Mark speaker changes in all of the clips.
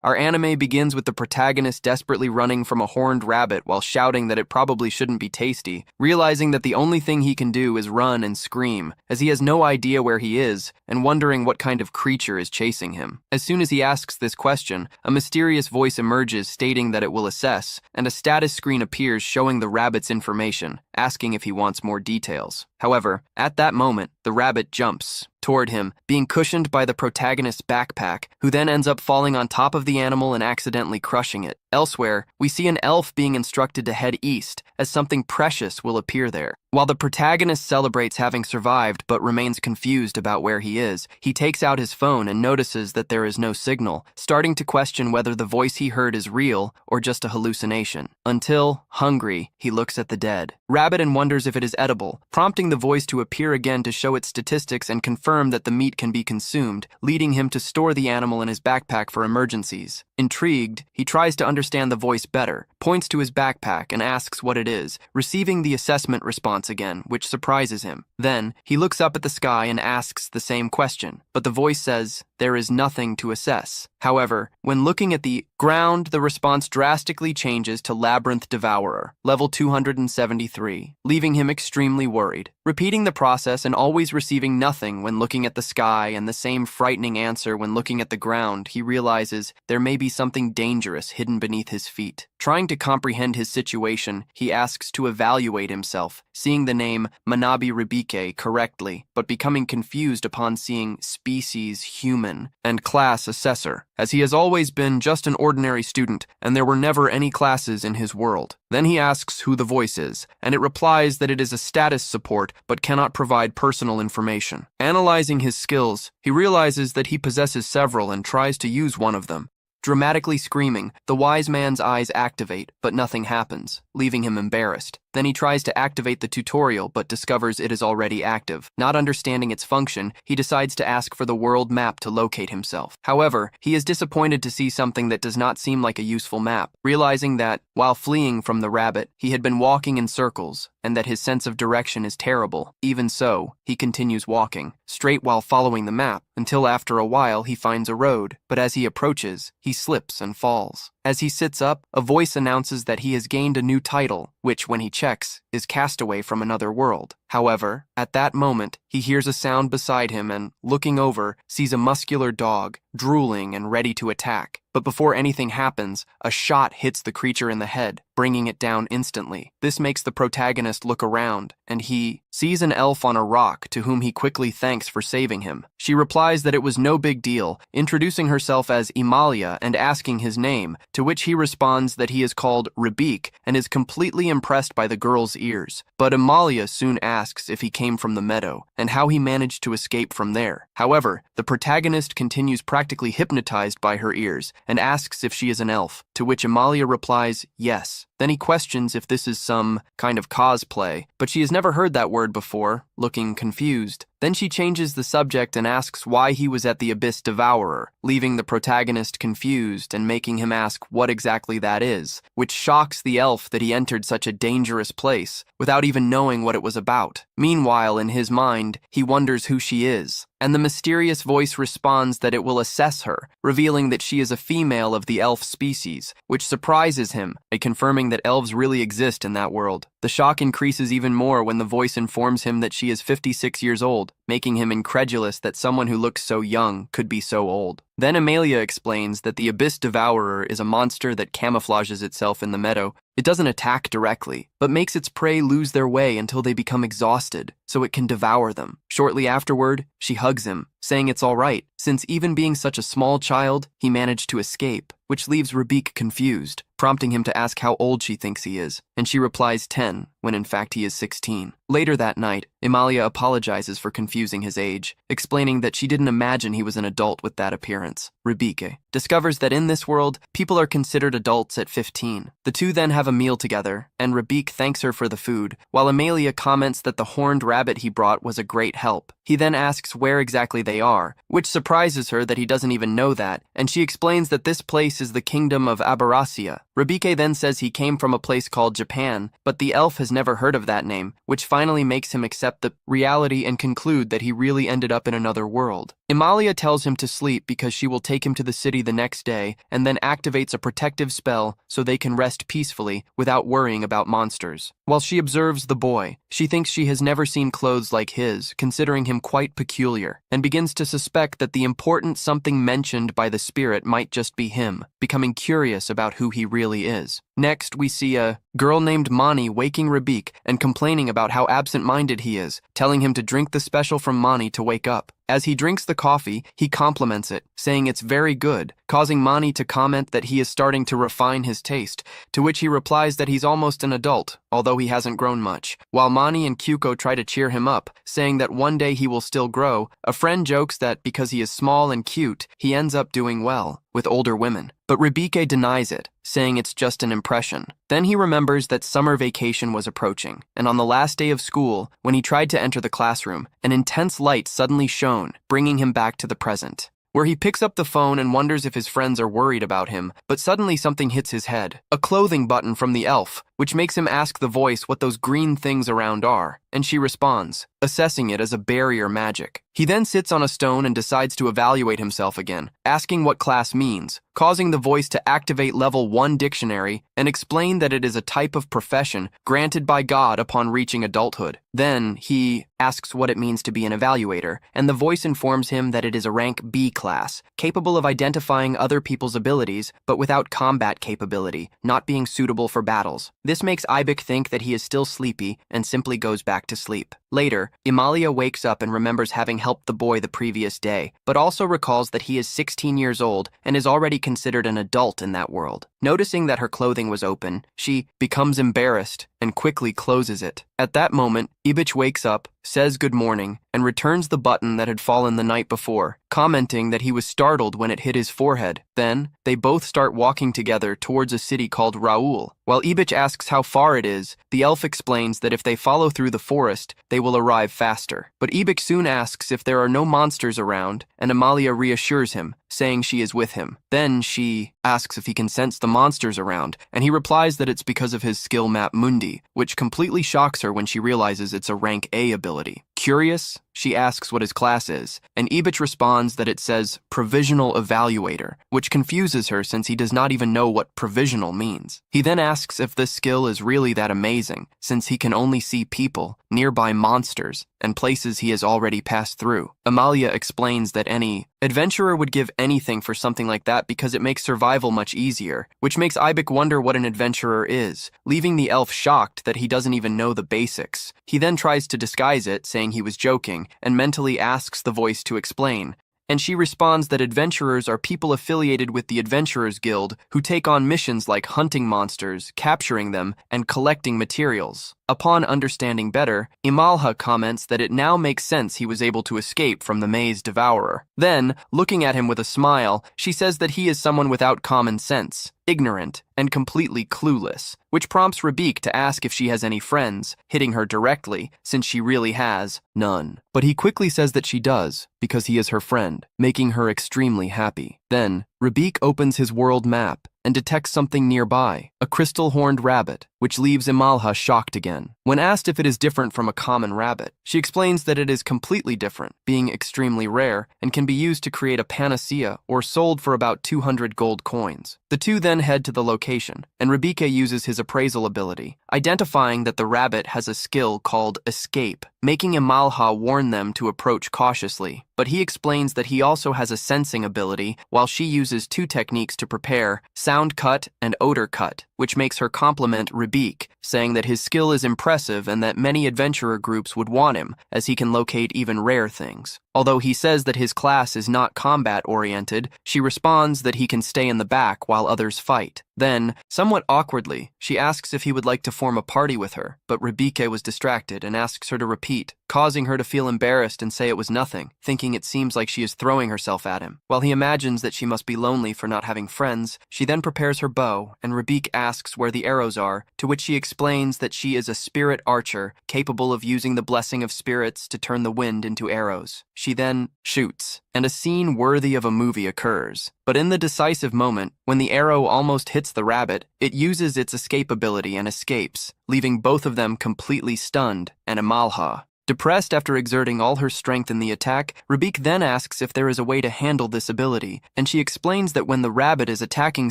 Speaker 1: Our anime begins with the protagonist desperately running from a horned rabbit while shouting that it probably shouldn't be tasty, realizing that the only thing he can do is run and scream, as he has no idea where he is, and wondering what kind of creature is chasing him. As soon as he asks this question, a mysterious voice emerges stating that it will assess, and a status screen appears showing the rabbit's information, asking if he wants more details. However, at that moment, the rabbit jumps toward him, being cushioned by the protagonist's backpack, who then ends up falling on top of the animal and accidentally crushing it. Elsewhere, we see an elf being instructed to head east, as something precious will appear there. While the protagonist celebrates having survived but remains confused about where he is, he takes out his phone and notices that there is no signal, starting to question whether the voice he heard is real or just a hallucination. Until, hungry, he looks at the dead rabbit and wonders if it is edible, prompting the voice to appear again to show its statistics and confirm that the meat can be consumed, leading him to store the animal in his backpack for emergencies. Intrigued, he tries to understand the voice better, points to his backpack and asks what it is, receiving the assessment response again, which surprises him. Then, he looks up at the sky and asks the same question, but the voice says, "There is nothing to assess." However, when looking at the ground, the response drastically changes to Labyrinth Devourer, level 273, leaving him extremely worried. Repeating the process and always receiving nothing when looking at the sky and the same frightening answer when looking at the ground, he realizes there may be something dangerous hidden beneath his feet. Trying to comprehend his situation, he asks to evaluate himself, seeing the name Manabi Ribike correctly, but becoming confused upon seeing species human and class assessor, as he has always been just an ordinary student and there were never any classes in his world. Then he asks who the voice is, and it replies that it is a status support but cannot provide personal information. Analyzing his skills, he realizes that he possesses several and tries to use one of them. Dramatically screaming, the wise man's eyes activate, but nothing happens, leaving him embarrassed. Then he tries to activate the tutorial but discovers it is already active. Not understanding its function, he decides to ask for the world map to locate himself. However, he is disappointed to see something that does not seem like a useful map, realizing that, while fleeing from the rabbit, he had been walking in circles, and that his sense of direction is terrible. Even so, he continues walking, straight while following the map, until after a while he finds a road, but as he approaches, he slips and falls. As he sits up, a voice announces that he has gained a new title, which, when he checks, is Castaway from Another World. However, at that moment, he hears a sound beside him and, looking over, sees a muscular dog, drooling and ready to attack. But before anything happens, a shot hits the creature in the head, bringing it down instantly. This makes the protagonist look around, and he sees an elf on a rock to whom he quickly thanks for saving him. She replies that it was no big deal, introducing herself as Emalia and asking his name, to which he responds that he is called Ribik and is completely impressed by the girl's ears. But Emalia soon asks if he came from the meadow and how he managed to escape from there. However, the protagonist continues practically hypnotized by her ears and asks if she is an elf, to which Emalia replies yes. Then he questions if this is some kind of cosplay, but she has never heard that word before, looking confused. Then she changes the subject and asks why he was at the Abyss Devourer, leaving the protagonist confused and making him ask what exactly that is, which shocks the elf that he entered such a dangerous place without even knowing what it was about. Meanwhile, in his mind, he wonders who she is, and the mysterious voice responds that it will assess her, revealing that she is a female of the elf species, which surprises him by confirming that elves really exist in that world. The shock increases even more when the voice informs him that she is 56 years old, making him incredulous that someone who looks so young could be so old. Then Emalia explains that the Abyss Devourer is a monster that camouflages itself in the meadow. It doesn't attack directly, but makes its prey lose their way until they become exhausted, so it can devour them. Shortly afterward, she hugs him, saying it's all right, since even being such a small child, he managed to escape, which leaves Ribik confused, prompting him to ask how old she thinks he is, and she replies 10, when in fact he is 16. Later that night, Emalia apologizes for confusing his age, explaining that she didn't imagine he was an adult with that appearance. Ribike discovers that in this world, people are considered adults at 15. The two then have a meal together, and Ribik thanks her for the food, while Emalia comments that the horned rabbit he brought was a great help. He then asks where exactly they are, which surprises her that he doesn't even know that, and she explains that this place is the kingdom of Abarasia. Ribike then says he came from a place called Japan, but the elf has never heard of that name, which finally makes him accept the reality and conclude that he really ended up in another world. Emalia tells him to sleep because she will take him to the city party the next day and then activates a protective spell so they can rest peacefully without worrying about monsters. While she observes the boy, she thinks she has never seen clothes like his, considering him quite peculiar, and begins to suspect that the important something mentioned by the spirit might just be him, becoming curious about who he really is. Next, we see a girl named Mani waking Rabik and complaining about how absent-minded he is, telling him to drink the special from Mani to wake up. As he drinks the coffee, he compliments it, saying it's very good, causing Mani to comment that he is starting to refine his taste, to which he replies that he's almost an adult, although he hasn't grown much. While Mani and Kyuko try to cheer him up, saying that one day he will still grow, a friend jokes that because he is small and cute, he ends up doing well with older women. But Ribike denies it, saying it's just an impression. Then he remembers that summer vacation was approaching, and on the last day of school, when he tried to enter the classroom, an intense light suddenly shone, bringing him back to the present, where he picks up the phone and wonders if his friends are worried about him, but suddenly something hits his head. A clothing button from the elf, which makes him ask the voice what those green things around are, and she responds, assessing it as a barrier magic. He then sits on a stone and decides to evaluate himself again, asking what class means, causing the voice to activate level 1 dictionary and explain that it is a type of profession granted by God upon reaching adulthood. Then he asks what it means to be an evaluator, and the voice informs him that it is a rank B class, capable of identifying other people's abilities, but without combat capability, not being suitable for battles. This makes Ibik think that he is still sleepy and simply goes back to sleep. Later, Imalia wakes up and remembers having helped the boy the previous day, but also recalls that he is 16 years old and is already considered an adult in that world. Noticing that her clothing was open, she becomes embarrassed and quickly closes it. At that moment, Ibich wakes up, says good morning, and returns the button that had fallen the night before, commenting that he was startled when it hit his forehead. Then, they both start walking together towards a city called Raul. While Ibich asks how far it is, the elf explains that if they follow through the forest, they will arrive faster. But Ibich soon asks if there are no monsters around, and Amalia reassures him, saying she is with him. Then she asks if he can sense the monsters around, and he replies that it's because of his skill map Mundi, which completely shocks her when she realizes it's a rank A ability. Curious, she asks what his class is, and Ibich responds that it says Provisional Evaluator, which confuses her since he does not even know what provisional means. He then asks if this skill is really that amazing, since he can only see people, nearby monsters, and places he has already passed through. Amalia explains that any adventurer would give anything for something like that because it makes survival much easier, which makes Ibik wonder what an adventurer is, leaving the elf shocked that he doesn't even know the basics. He then tries to disguise it, saying he was joking, and mentally asks the voice to explain, and she responds that adventurers are people affiliated with the Adventurers Guild who take on missions like hunting monsters, capturing them, and collecting materials. Upon understanding better, Imalha comments that it now makes sense he was able to escape from the maze devourer. Then, looking at him with a smile, she says that he is someone without common sense, ignorant, and completely clueless, which prompts Rabik to ask if she has any friends, hitting her directly, since she really has none. But he quickly says that she does, because he is her friend, making her extremely happy. Then, Rabik opens his world map and detects something nearby, a crystal-horned rabbit, which leaves Imalha shocked again. When asked if it is different from a common rabbit, she explains that it is completely different, being extremely rare, and can be used to create a panacea or sold for about 200 gold coins. The two then head to the location, and Rabike uses his appraisal ability, identifying that the rabbit has a skill called Escape, making Imalha warn them to approach cautiously. But he explains that he also has a sensing ability, while she uses two techniques to prepare, sound cut and odor cut, which makes her compliment Rabik, saying that his skill is impressive and that many adventurer groups would want him, as he can locate even rare things. Although he says that his class is not combat-oriented, she responds that he can stay in the back while others fight. Then, somewhat awkwardly, she asks if he would like to form a party with her, but Rabike was distracted and asks her to repeat, causing her to feel embarrassed and say it was nothing, thinking it seems like she is throwing herself at him. While he imagines that she must be lonely for not having friends, she then prepares her bow, and Rabik asks where the arrows are, to which she explains that she is a spirit archer, capable of using the blessing of spirits to turn the wind into arrows. She then shoots, and a scene worthy of a movie occurs. But in the decisive moment, when the arrow almost hits the rabbit, it uses its escape ability and escapes, leaving both of them completely stunned, and Imalha Depressed after exerting all her strength in the attack, Rabik then asks if there is a way to handle this ability, and she explains that when the rabbit is attacking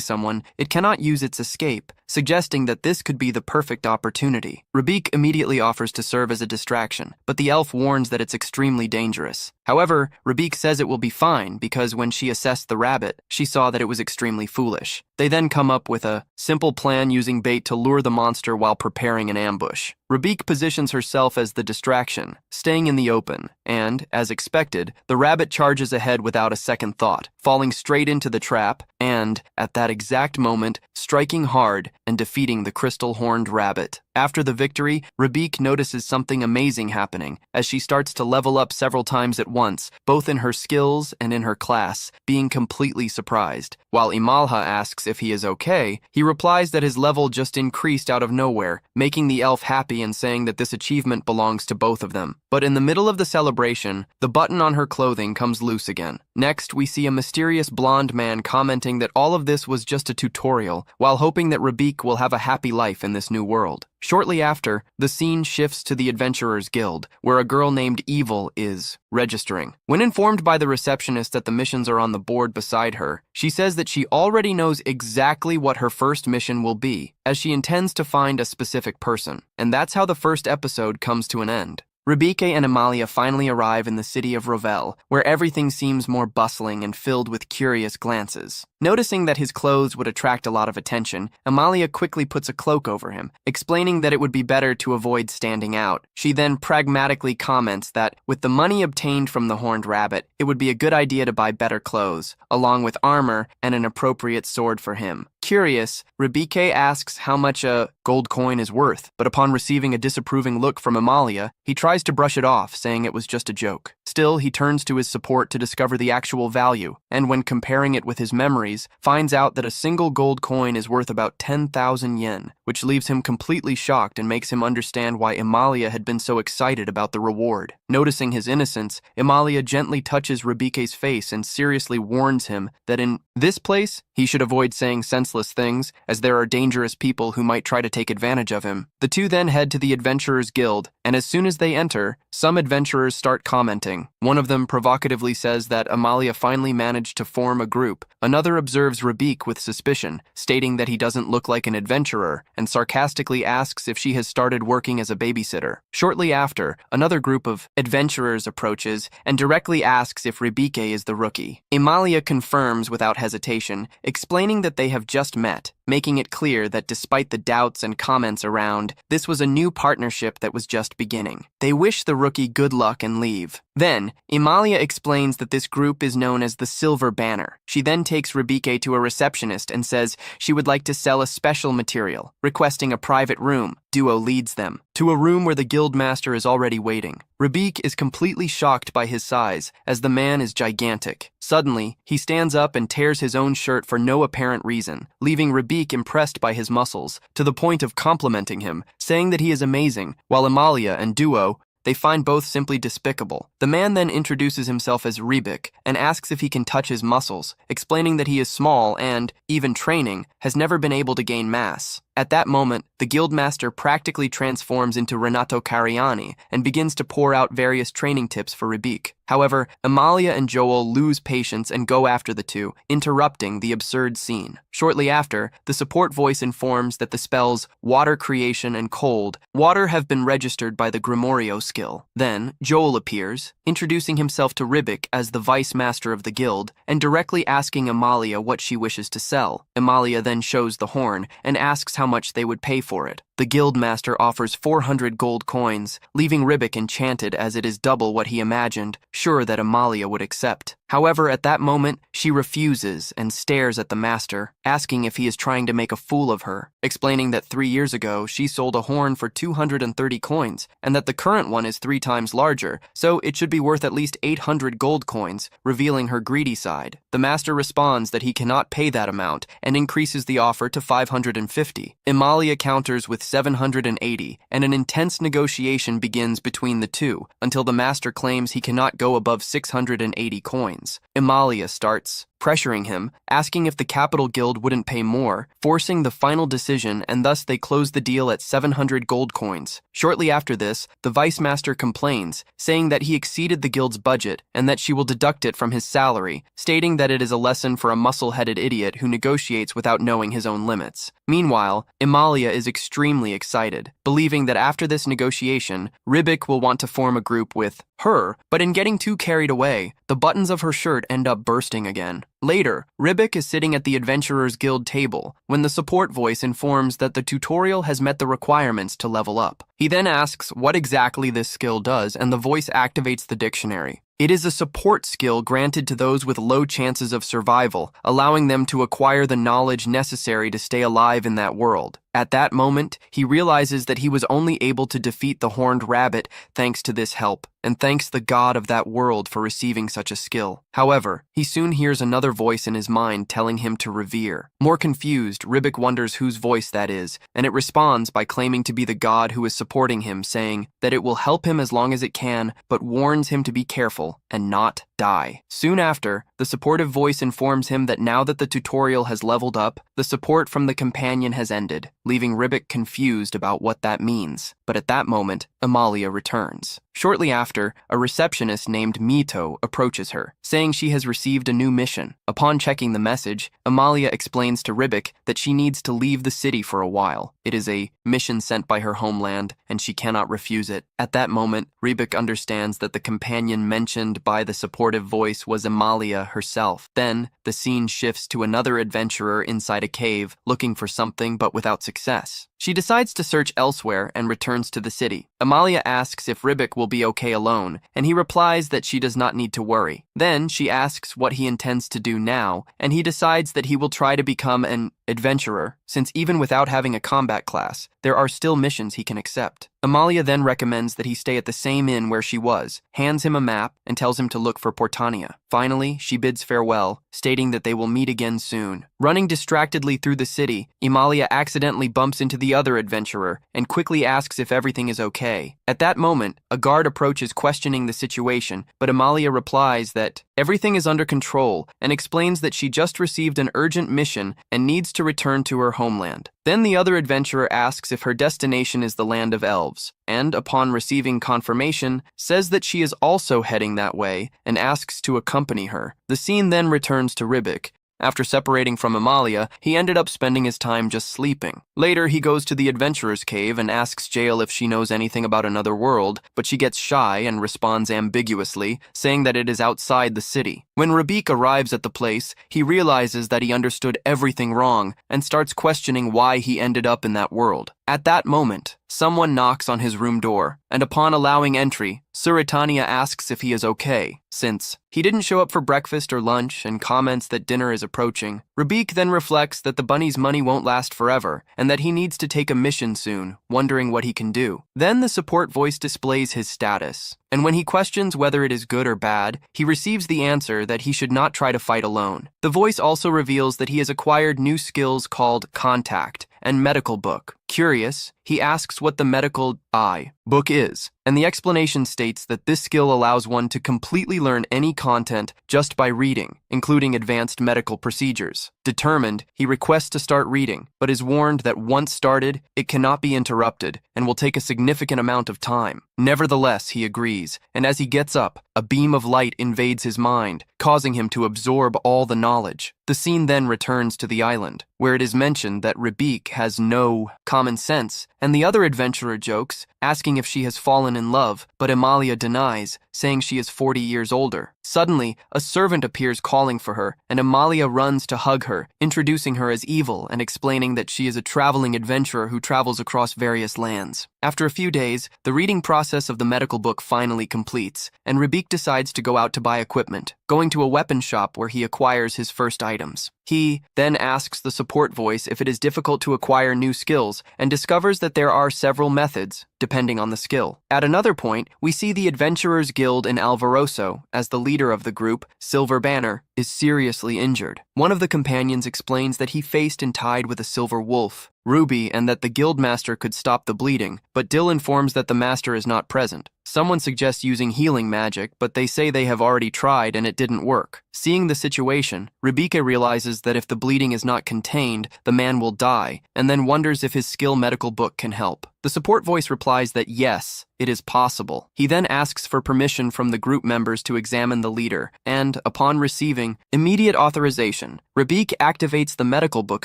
Speaker 1: someone, it cannot use its escape, suggesting that this could be the perfect opportunity. Rabik immediately offers to serve as a distraction, but the elf warns that it's extremely dangerous. However, Rabik says it will be fine because when she assessed the rabbit, she saw that it was extremely foolish. They then come up with a simple plan using bait to lure the monster while preparing an ambush. Rabik positions herself as the distraction, staying in the open, and, as expected, the rabbit charges ahead without a second thought, falling straight into the trap and, at that exact moment, striking hard and defeating the crystal-horned rabbit. After the victory, Rabik notices something amazing happening as she starts to level up several times at once, both in her skills and in her class, being completely surprised. While Imalha asks if he is okay, he replies that his level just increased out of nowhere, making the elf happy and saying that this achievement belongs to both of them. But in the middle of the celebration, the button on her clothing comes loose again. Next, we see a mysterious blonde man commenting that all of this was just a tutorial, while hoping that Rabik will have a happy life in this new world. Shortly after, the scene shifts to the Adventurers Guild, where a girl named Evil is registering. When informed by the receptionist that the missions are on the board beside her, she says that she already knows exactly what her first mission will be, as she intends to find a specific person. And that's how the first episode comes to an end. Rabike and Amalia finally arrive in the city of Rovel, where everything seems more bustling and filled with curious glances. Noticing that his clothes would attract a lot of attention, Amalia quickly puts a cloak over him, explaining that it would be better to avoid standing out. She then pragmatically comments that, with the money obtained from the horned rabbit, it would be a good idea to buy better clothes, along with armor and an appropriate sword for him. Curious, Rabike asks how much a gold coin is worth, but upon receiving a disapproving look from Amalia, he tries to brush it off, saying it was just a joke. Still, he turns to his support to discover the actual value, and when comparing it with his memories, finds out that a single gold coin is worth about 10,000 yen, which leaves him completely shocked and makes him understand why Amalia had been so excited about the reward. Noticing his innocence, Amalia gently touches Rabike's face and seriously warns him that in this place, he should avoid saying senseless things, as there are dangerous people who might try to take advantage of him. The two then head to the Adventurers Guild, and as soon as they enter, some adventurers start commenting. One of them provocatively says that Amalia finally managed to form a group. Another observes Rabik with suspicion, stating that he doesn't look like an adventurer, and sarcastically asks if she has started working as a babysitter. Shortly after, another group of adventurers approaches and directly asks if Rabike is the rookie. Amalia confirms without hesitation, explaining that they have just met, making it clear that despite the doubts and comments around, this was a new partnership that was just beginning. They wish the rookie good luck and leave. Then, Amalia explains that this group is known as the Silver Banner. She then takes Rabike to a receptionist and says she would like to sell a special material, requesting a private room. Duo leads them to a room where the guildmaster is already waiting. Rabik is completely shocked by his size, as the man is gigantic. Suddenly, he stands up and tears his own shirt for no apparent reason, leaving Rabik impressed by his muscles, to the point of complimenting him, saying that he is amazing, while Amalia and Duo, they find both simply despicable. The man then introduces himself as Rebik and asks if he can touch his muscles, explaining that he is small and, even training, has never been able to gain mass. At that moment, the guildmaster practically transforms into Renato Cariani and begins to pour out various training tips for Rebik. However, Amalia and Joel lose patience and go after the two, interrupting the absurd scene. Shortly after, the support voice informs that the spells Water Creation and Cold Water have been registered by the Grimorio skill. Then, Joel appears, introducing himself to Rebik as the vice master of the guild, and directly asking Amalia what she wishes to sell. Amalia then shows the horn and asks how much they would pay for it. The guildmaster offers 400 gold coins, leaving Rebik enchanted as it is double what he imagined, sure that Amalia would accept. However, at that moment, she refuses and stares at the master, asking if he is trying to make a fool of her, explaining that 3 years ago she sold a horn for 230 coins, and that the current one is 3 times larger, so it should be worth at least 800 gold coins, revealing her greedy side. The master responds that he cannot pay that amount and increases the offer to 550. Amalia counters with 780, and an intense negotiation begins between the two, until the master claims he cannot go above 680 coins. Amalia starts pressuring him, asking if the Capital Guild wouldn't pay more, forcing the final decision, and thus they close the deal at 700 gold coins. Shortly after this, the Vice Master complains, saying that he exceeded the guild's budget and that she will deduct it from his salary, stating that it is a lesson for a muscle-headed idiot who negotiates without knowing his own limits. Meanwhile, Amalia is extremely excited, believing that after this negotiation, Rybak will want to form a group with her, but in getting too carried away, the buttons of her shirt end up bursting again. Later, Rybak is sitting at the Adventurers Guild table when the support voice informs that the tutorial has met the requirements to level up. He then asks what exactly this skill does, and the voice activates the dictionary. It is a support skill granted to those with low chances of survival, allowing them to acquire the knowledge necessary to stay alive in that world. At that moment, he realizes that he was only able to defeat the horned rabbit thanks to this help, and thanks the god of that world for receiving such a skill. However, he soon hears another voice in his mind telling him to revere. More confused, Rybak wonders whose voice that is, and it responds by claiming to be the god who is supporting him, saying that it will help him as long as it can, but warns him to be careful and not die. Soon after, the supportive voice informs him that now that the tutorial has leveled up, the support from the companion has ended, leaving Rybak confused about what that means. But at that moment, Amalia returns. Shortly after, a receptionist named Mito approaches her, saying she has received a new mission. Upon checking the message, Amalia explains to Rybak that she needs to leave the city for a while. It is a mission sent by her homeland, and she cannot refuse it. At that moment, Rybak understands that the companion mentioned by the supportive voice was Amalia herself. Then, the scene shifts to another adventurer inside a cave, looking for something but without success. She decides to search elsewhere and returns to the city. Amalia asks if Rybak will be okay alone, and he replies that she does not need to worry. Then she asks what he intends to do now, and he decides that he will try to become an adventurer, since even without having a combat class, there are still missions he can accept. Amalia then recommends that he stay at the same inn where she was, hands him a map, and tells him to look for Portania. Finally, she bids farewell, stating that they will meet again soon. Running distractedly through the city, Amalia accidentally bumps into the other adventurer and quickly asks if everything is okay. At that moment, a guard approaches questioning the situation, but Amalia replies that everything is under control and explains that she just received an urgent mission and needs to return to her homeland. Then the other adventurer asks if her destination is the land of elves, and upon receiving confirmation, says that she is also heading that way and asks to accompany her. The scene then returns to Rybak. After separating from Amalia, he ended up spending his time just sleeping. Later, he goes to the adventurer's cave and asks Jael if she knows anything about another world, but she gets shy and responds ambiguously, saying that it is outside the city. When Rybak arrives at the place, he realizes that he understood everything wrong and starts questioning why he ended up in that world. At that moment, someone knocks on his room door, and upon allowing entry, Suritania asks if he is okay, since he didn't show up for breakfast or lunch and comments that dinner is approaching. Rybak then reflects that the bunny's money won't last forever and that he needs to take a mission soon, wondering what he can do. Then the support voice displays his status, and when he questions whether it is good or bad, he receives the answer that he should not try to fight alone. The voice also reveals that he has acquired new skills called Contact and Medical Book. Curious, he asks what the Medical Book is, and the explanation states that this skill allows one to completely learn any content just by reading, including advanced medical procedures. Determined, he requests to start reading, but is warned that once started, it cannot be interrupted and will take a significant amount of time. Nevertheless, he agrees, and as he gets up, a beam of light invades his mind, causing him to absorb all the knowledge. The scene then returns to the island, where it is mentioned that Rybak has no common sense, and the other adventurer jokes, asking if she has fallen in love, but Amalia denies, saying she is 40 years older. Suddenly, a servant appears calling for her, and Amalia runs to hug her, introducing her as evil and explaining that she is a traveling adventurer who travels across various lands. After a few days, the reading process of the medical book finally completes, and Rybak decides to go out to buy equipment, going to a weapon shop where he acquires his first items. He then asks the support voice if it is difficult to acquire new skills and discovers that there are several methods, depending on the skill. At another point, we see the Adventurers Guild in Alvaroso, as the leader of the group, Silver Banner, is seriously injured. One of the companions explains that he faced and tied with a silver wolf, Ruby, and that the guildmaster could stop the bleeding, but Dill informs that the master is not present. Someone suggests using healing magic, but they say they have already tried and it didn't work. Seeing the situation, Rebecca realizes that if the bleeding is not contained, the man will die, and then wonders if his skill medical book can help. The support voice replies that yes, it is possible. He then asks for permission from the group members to examine the leader, and, upon receiving immediate authorization, Rebecca activates the medical book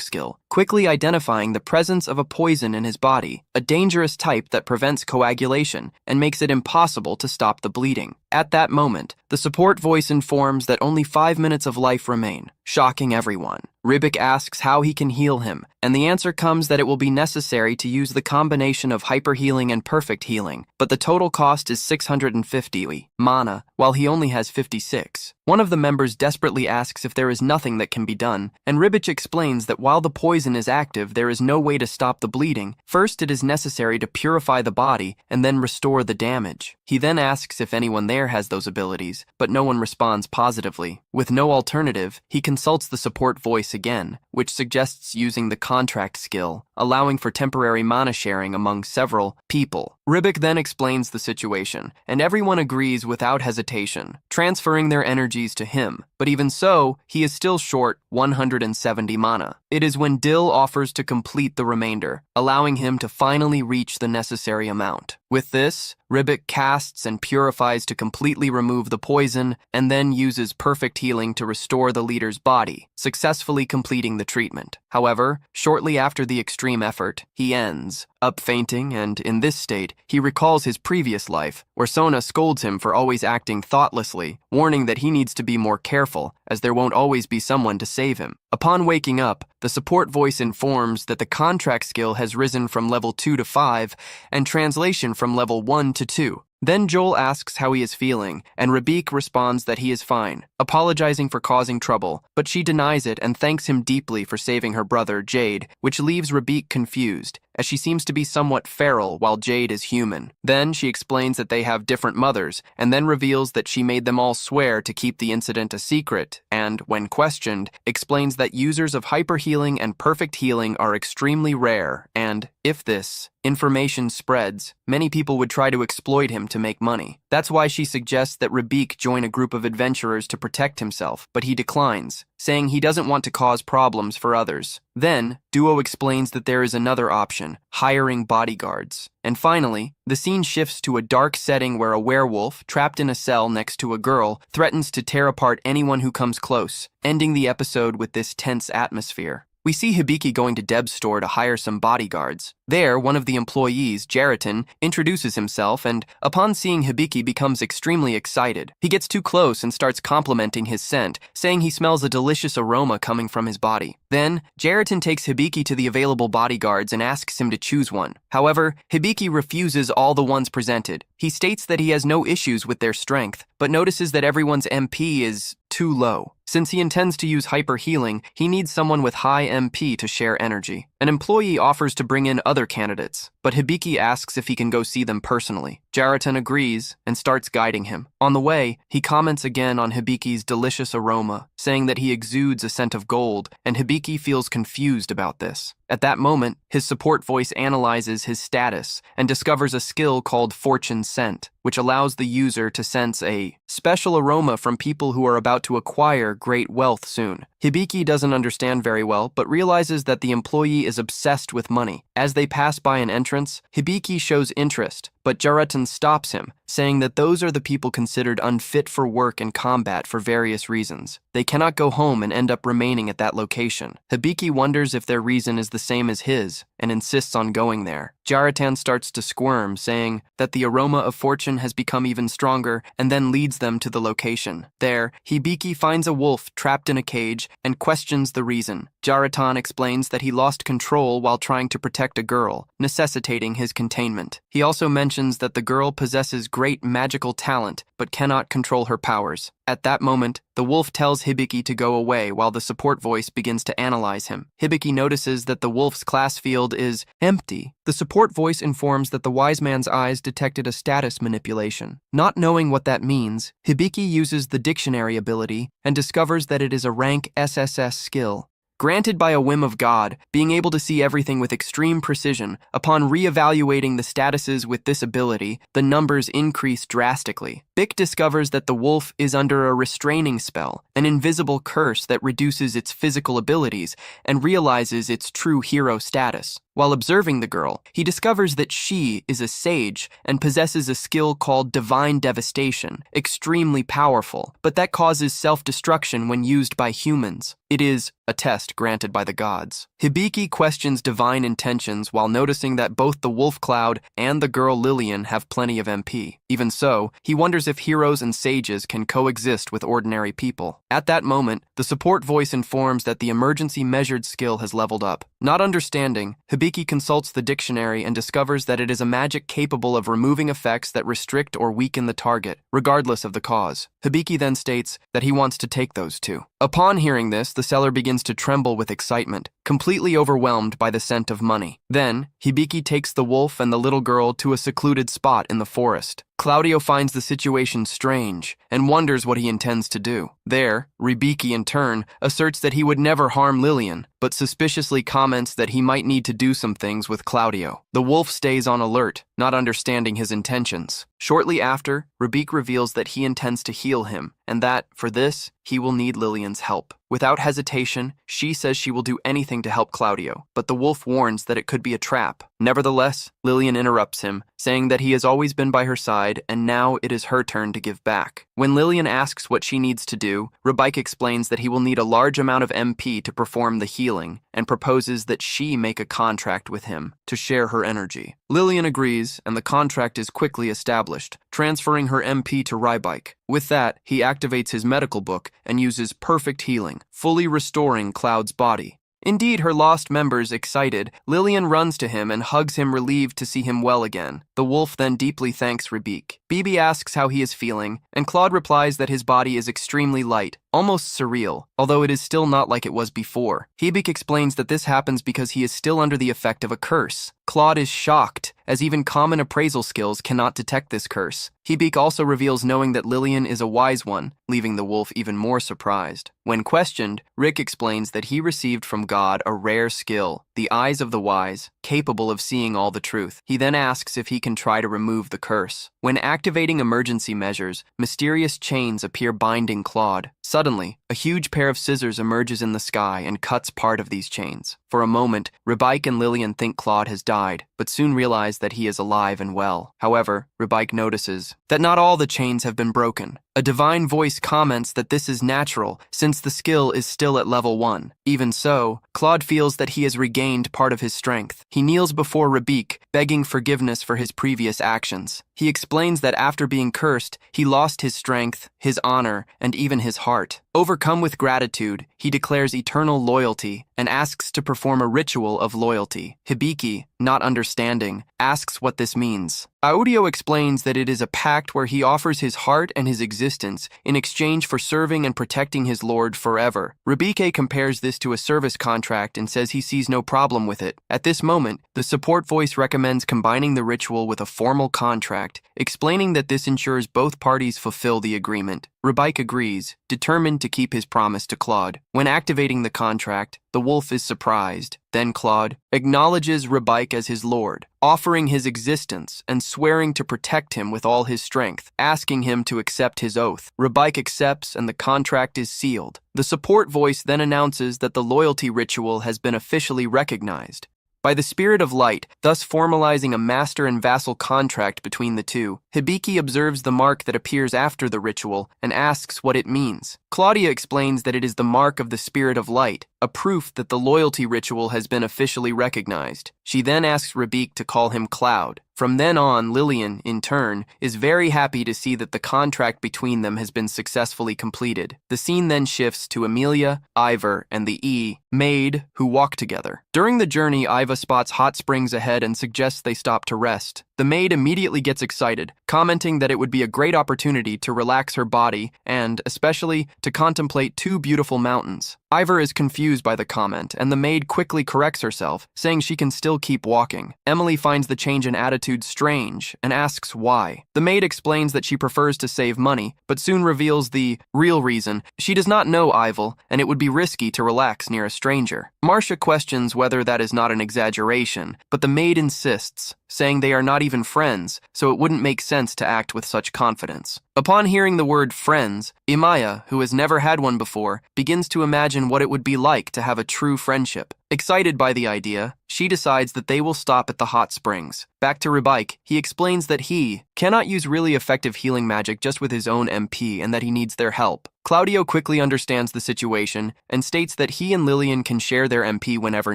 Speaker 1: skill, quickly identifying the presence of a poison in his body, a dangerous type that prevents coagulation and makes it impossible to stop the bleeding. At that moment, the support voice informs that only 5 minutes of life remain, shocking everyone. Ribic asks how he can heal him, and the answer comes that it will be necessary to use the combination of hyper healing and perfect healing, but the total cost is 650 mana, while he only has 56. One of the members desperately asks if there is nothing that can be done, and Ribic explains that while the poison is active, there is no way to stop the bleeding. First, it is necessary to purify the body and then restore the damage. He then asks if anyone there has those abilities, but no one responds positively. With no alternative, he consults the support voice again, which suggests using the contract skill, allowing for temporary mana sharing among several people. Ribic then explains the situation, and everyone agrees without hesitation, transferring their energies to him. But even so, he is still short 170 mana. It is when Dill offers to complete the remainder, allowing him to finally reach the necessary amount. With this, Ribic casts and purifies to completely remove the poison, and then uses perfect healing to restore the leader's body, successfully completing the treatment. However, shortly after the extreme effort, he ends up fainting, and in this state, he recalls his previous life, where Sona scolds him for always acting thoughtlessly, warning that he needs to be more careful, as there won't always be someone to save him. Upon waking up, the support voice informs that the contract skill has risen from level 2 to 5, and translation from level 1 to 2. Then Joel asks how he is feeling, and Rebecca responds that he is fine, apologizing for causing trouble, but she denies it and thanks him deeply for saving her brother, Jade, which leaves Rebecca confused, as she seems to be somewhat feral while Jade is human. Then she explains that they have different mothers, and then reveals that she made them all swear to keep the incident a secret, and, when questioned, explains that users of hyperhealing and perfect healing are extremely rare, and, if this information spreads, many people would try to exploit him to make money. That's why she suggests that Rebecca join a group of adventurers to protect himself, but he declines, saying he doesn't want to cause problems for others. Then, Duo explains that there is another option, hiring bodyguards. And finally, the scene shifts to a dark setting where a werewolf, trapped in a cell next to a girl, threatens to tear apart anyone who comes close, ending the episode with this tense atmosphere. We see Hibiki going to Deb's store to hire some bodyguards. There, one of the employees, Jeratin, introduces himself and, upon seeing Hibiki, becomes extremely excited. He gets too close and starts complimenting his scent, saying he smells a delicious aroma coming from his body. Then, Jeratin takes Hibiki to the available bodyguards and asks him to choose one. However, Hibiki refuses all the ones presented. He states that he has no issues with their strength, but notices that everyone's MP is too low. Since he intends to use hyper healing, he needs someone with high MP to share energy. An employee offers to bring in other candidates, but Hibiki asks if he can go see them personally. Jeratin agrees and starts guiding him. On the way, he comments again on Hibiki's delicious aroma, saying that he exudes a scent of gold, and Hibiki feels confused about this. At that moment, his support voice analyzes his status and discovers a skill called Fortune Scent, which allows the user to sense a special aroma from people who are about to acquire great wealth soon. Hibiki doesn't understand very well, but realizes that the employee is obsessed with money. As they pass by an entrance, Hibiki shows interest, but Jeratin stops him, saying that those are the people considered unfit for work and combat for various reasons. They cannot go home and end up remaining at that location. Hibiki wonders if their reason is the same as his, and insists on going there. Jeratin starts to squirm, saying that the aroma of fortune has become even stronger, and then leads them to the location. There, Hibiki finds a wolf trapped in a cage and questions the reason. Jeratin explains that he lost control while trying to protect a girl, necessitating his containment. He also mentions that the girl possesses great magical talent, but cannot control her powers. At that moment, the wolf tells Hibiki to go away while the support voice begins to analyze him. Hibiki notices that the wolf's class field is empty. The support voice informs that the wise man's eyes detected a status manipulation. Not knowing what that means, Hibiki uses the dictionary ability and discovers that it is a rank SSS skill. Granted by a whim of God, being able to see everything with extreme precision, upon re-evaluating the statuses with this ability, the numbers increase drastically. Bick discovers that the wolf is under a restraining spell, an invisible curse that reduces its physical abilities, and realizes its true hero status. While observing the girl, he discovers that she is a sage and possesses a skill called Divine Devastation, extremely powerful, but that causes self-destruction when used by humans. It is a test granted by the gods. Hibiki questions divine intentions while noticing that both the wolf Cloud and the girl Lillian have plenty of MP. Even so, he wonders if heroes and sages can coexist with ordinary people. At that moment, the support voice informs that the emergency measured skill has leveled up. Not understanding, Hibiki consults the dictionary and discovers that it is a magic capable of removing effects that restrict or weaken the target, regardless of the cause. Hibiki then states that he wants to take those two. Upon hearing this, the seller begins to tremble with excitement, completely overwhelmed by the scent of money. Then, Hibiki takes the wolf and the little girl to a secluded spot in the forest. Claudio finds the situation strange and wonders what he intends to do. There, Hibiki in turn asserts that he would never harm Lillian, but suspiciously comments that he might need to do some things with Claudio. The wolf stays on alert, not understanding his intentions. Shortly after, Hibiki reveals that he intends to heal him, and that, for this, he will need Lillian's help. Without hesitation, she says she will do anything to help Claudio, but the wolf warns that it could be a trap. Nevertheless, Lillian interrupts him, saying that he has always been by her side and now it is her turn to give back. When Lillian asks what she needs to do, Hibiki explains that he will need a large amount of MP to perform the healing and proposes that she make a contract with him to share her energy. Lillian agrees and the contract is quickly established, transferring her MP to Hibiki. With that, he activates his medical book and uses perfect healing, fully restoring Cloud's body. Indeed, her lost members excited, Lillian runs to him and hugs him, relieved to see him well again. The wolf then deeply thanks Hibiki. Bibi asks how he is feeling, and Claude replies that his body is extremely light, almost surreal, although it is still not like it was before. Hibiki explains that this happens because he is still under the effect of a curse. Claude is shocked, as even common appraisal skills cannot detect this curse. Hibiki also reveals knowing that Lillian is a wise one, leaving the wolf even more surprised. When questioned, Rick explains that he received from God a rare skill, the eyes of the wise, capable of seeing all the truth. He then asks if he can try to remove the curse. When activating emergency measures, mysterious chains appear binding Claude. Suddenly, a huge pair of scissors emerges in the sky and cuts part of these chains. For a moment, Hibiki and Lillian think Claude has died, but soon realize that he is alive and well. However, Hibiki notices that not all the chains have been broken. A divine voice comments that this is natural, since the skill is still at level 1. Even so, Claude feels that he has regained part of his strength. He kneels before Hibiki, begging forgiveness for his previous actions. He explains that after being cursed, he lost his strength, his honor, and even his heart. Overcome with gratitude, he declares eternal loyalty and asks to perform a ritual of loyalty. Hibiki, not understanding, asks what this means. Audio explains that it is a pact where he offers his heart and his existence in exchange for serving and protecting his lord forever. Hibiki compares this to a service contract and says he sees no problem with it. At this moment, the support voice recommends combining the ritual with a formal contract, explaining that this ensures both parties fulfill the agreement. Hibiki agrees, determined to keep his promise to Claude. When activating the contract, the wolf is surprised. Then Claude acknowledges Hibiki as his lord, offering his existence and swearing to protect him with all his strength, asking him to accept his oath. Hibiki accepts and the contract is sealed. The support voice then announces that the loyalty ritual has been officially recognized by the Spirit of Light, thus formalizing a master and vassal contract between the two. Hibiki observes the mark that appears after the ritual and asks what it means. Claudia explains that it is the mark of the Spirit of Light, a proof that the loyalty ritual has been officially recognized. She then asks Hibiki to call him Cloud. From then on, Lillian, in turn, is very happy to see that the contract between them has been successfully completed. The scene then shifts to Amelia, Ivor, and the maid who walk together. During the journey, Iva spots hot springs ahead and suggests they stop to rest. The maid immediately gets excited, commenting that it would be a great opportunity to relax her body and, especially, to contemplate two beautiful mountains. Ivor is confused by the comment, and the maid quickly corrects herself, saying she can still keep walking. Emily finds the change in attitude strange and asks why. The maid explains that she prefers to save money, but soon reveals the real reason. She does not know Ivor, and it would be risky to relax near a stranger. Marcia questions whether that is not an exaggeration, but the maid insists, saying they are not even friends, so it wouldn't make sense to act with such confidence. Upon hearing the word friends, Imaya, who has never had one before, begins to imagine what it would be like to have a true friendship. Excited by the idea, she decides that they will stop at the hot springs. Back to Ribike, he explains that he cannot use really effective healing magic just with his own MP and that he needs their help. Claudio quickly understands the situation and states that he and Lillian can share their MP whenever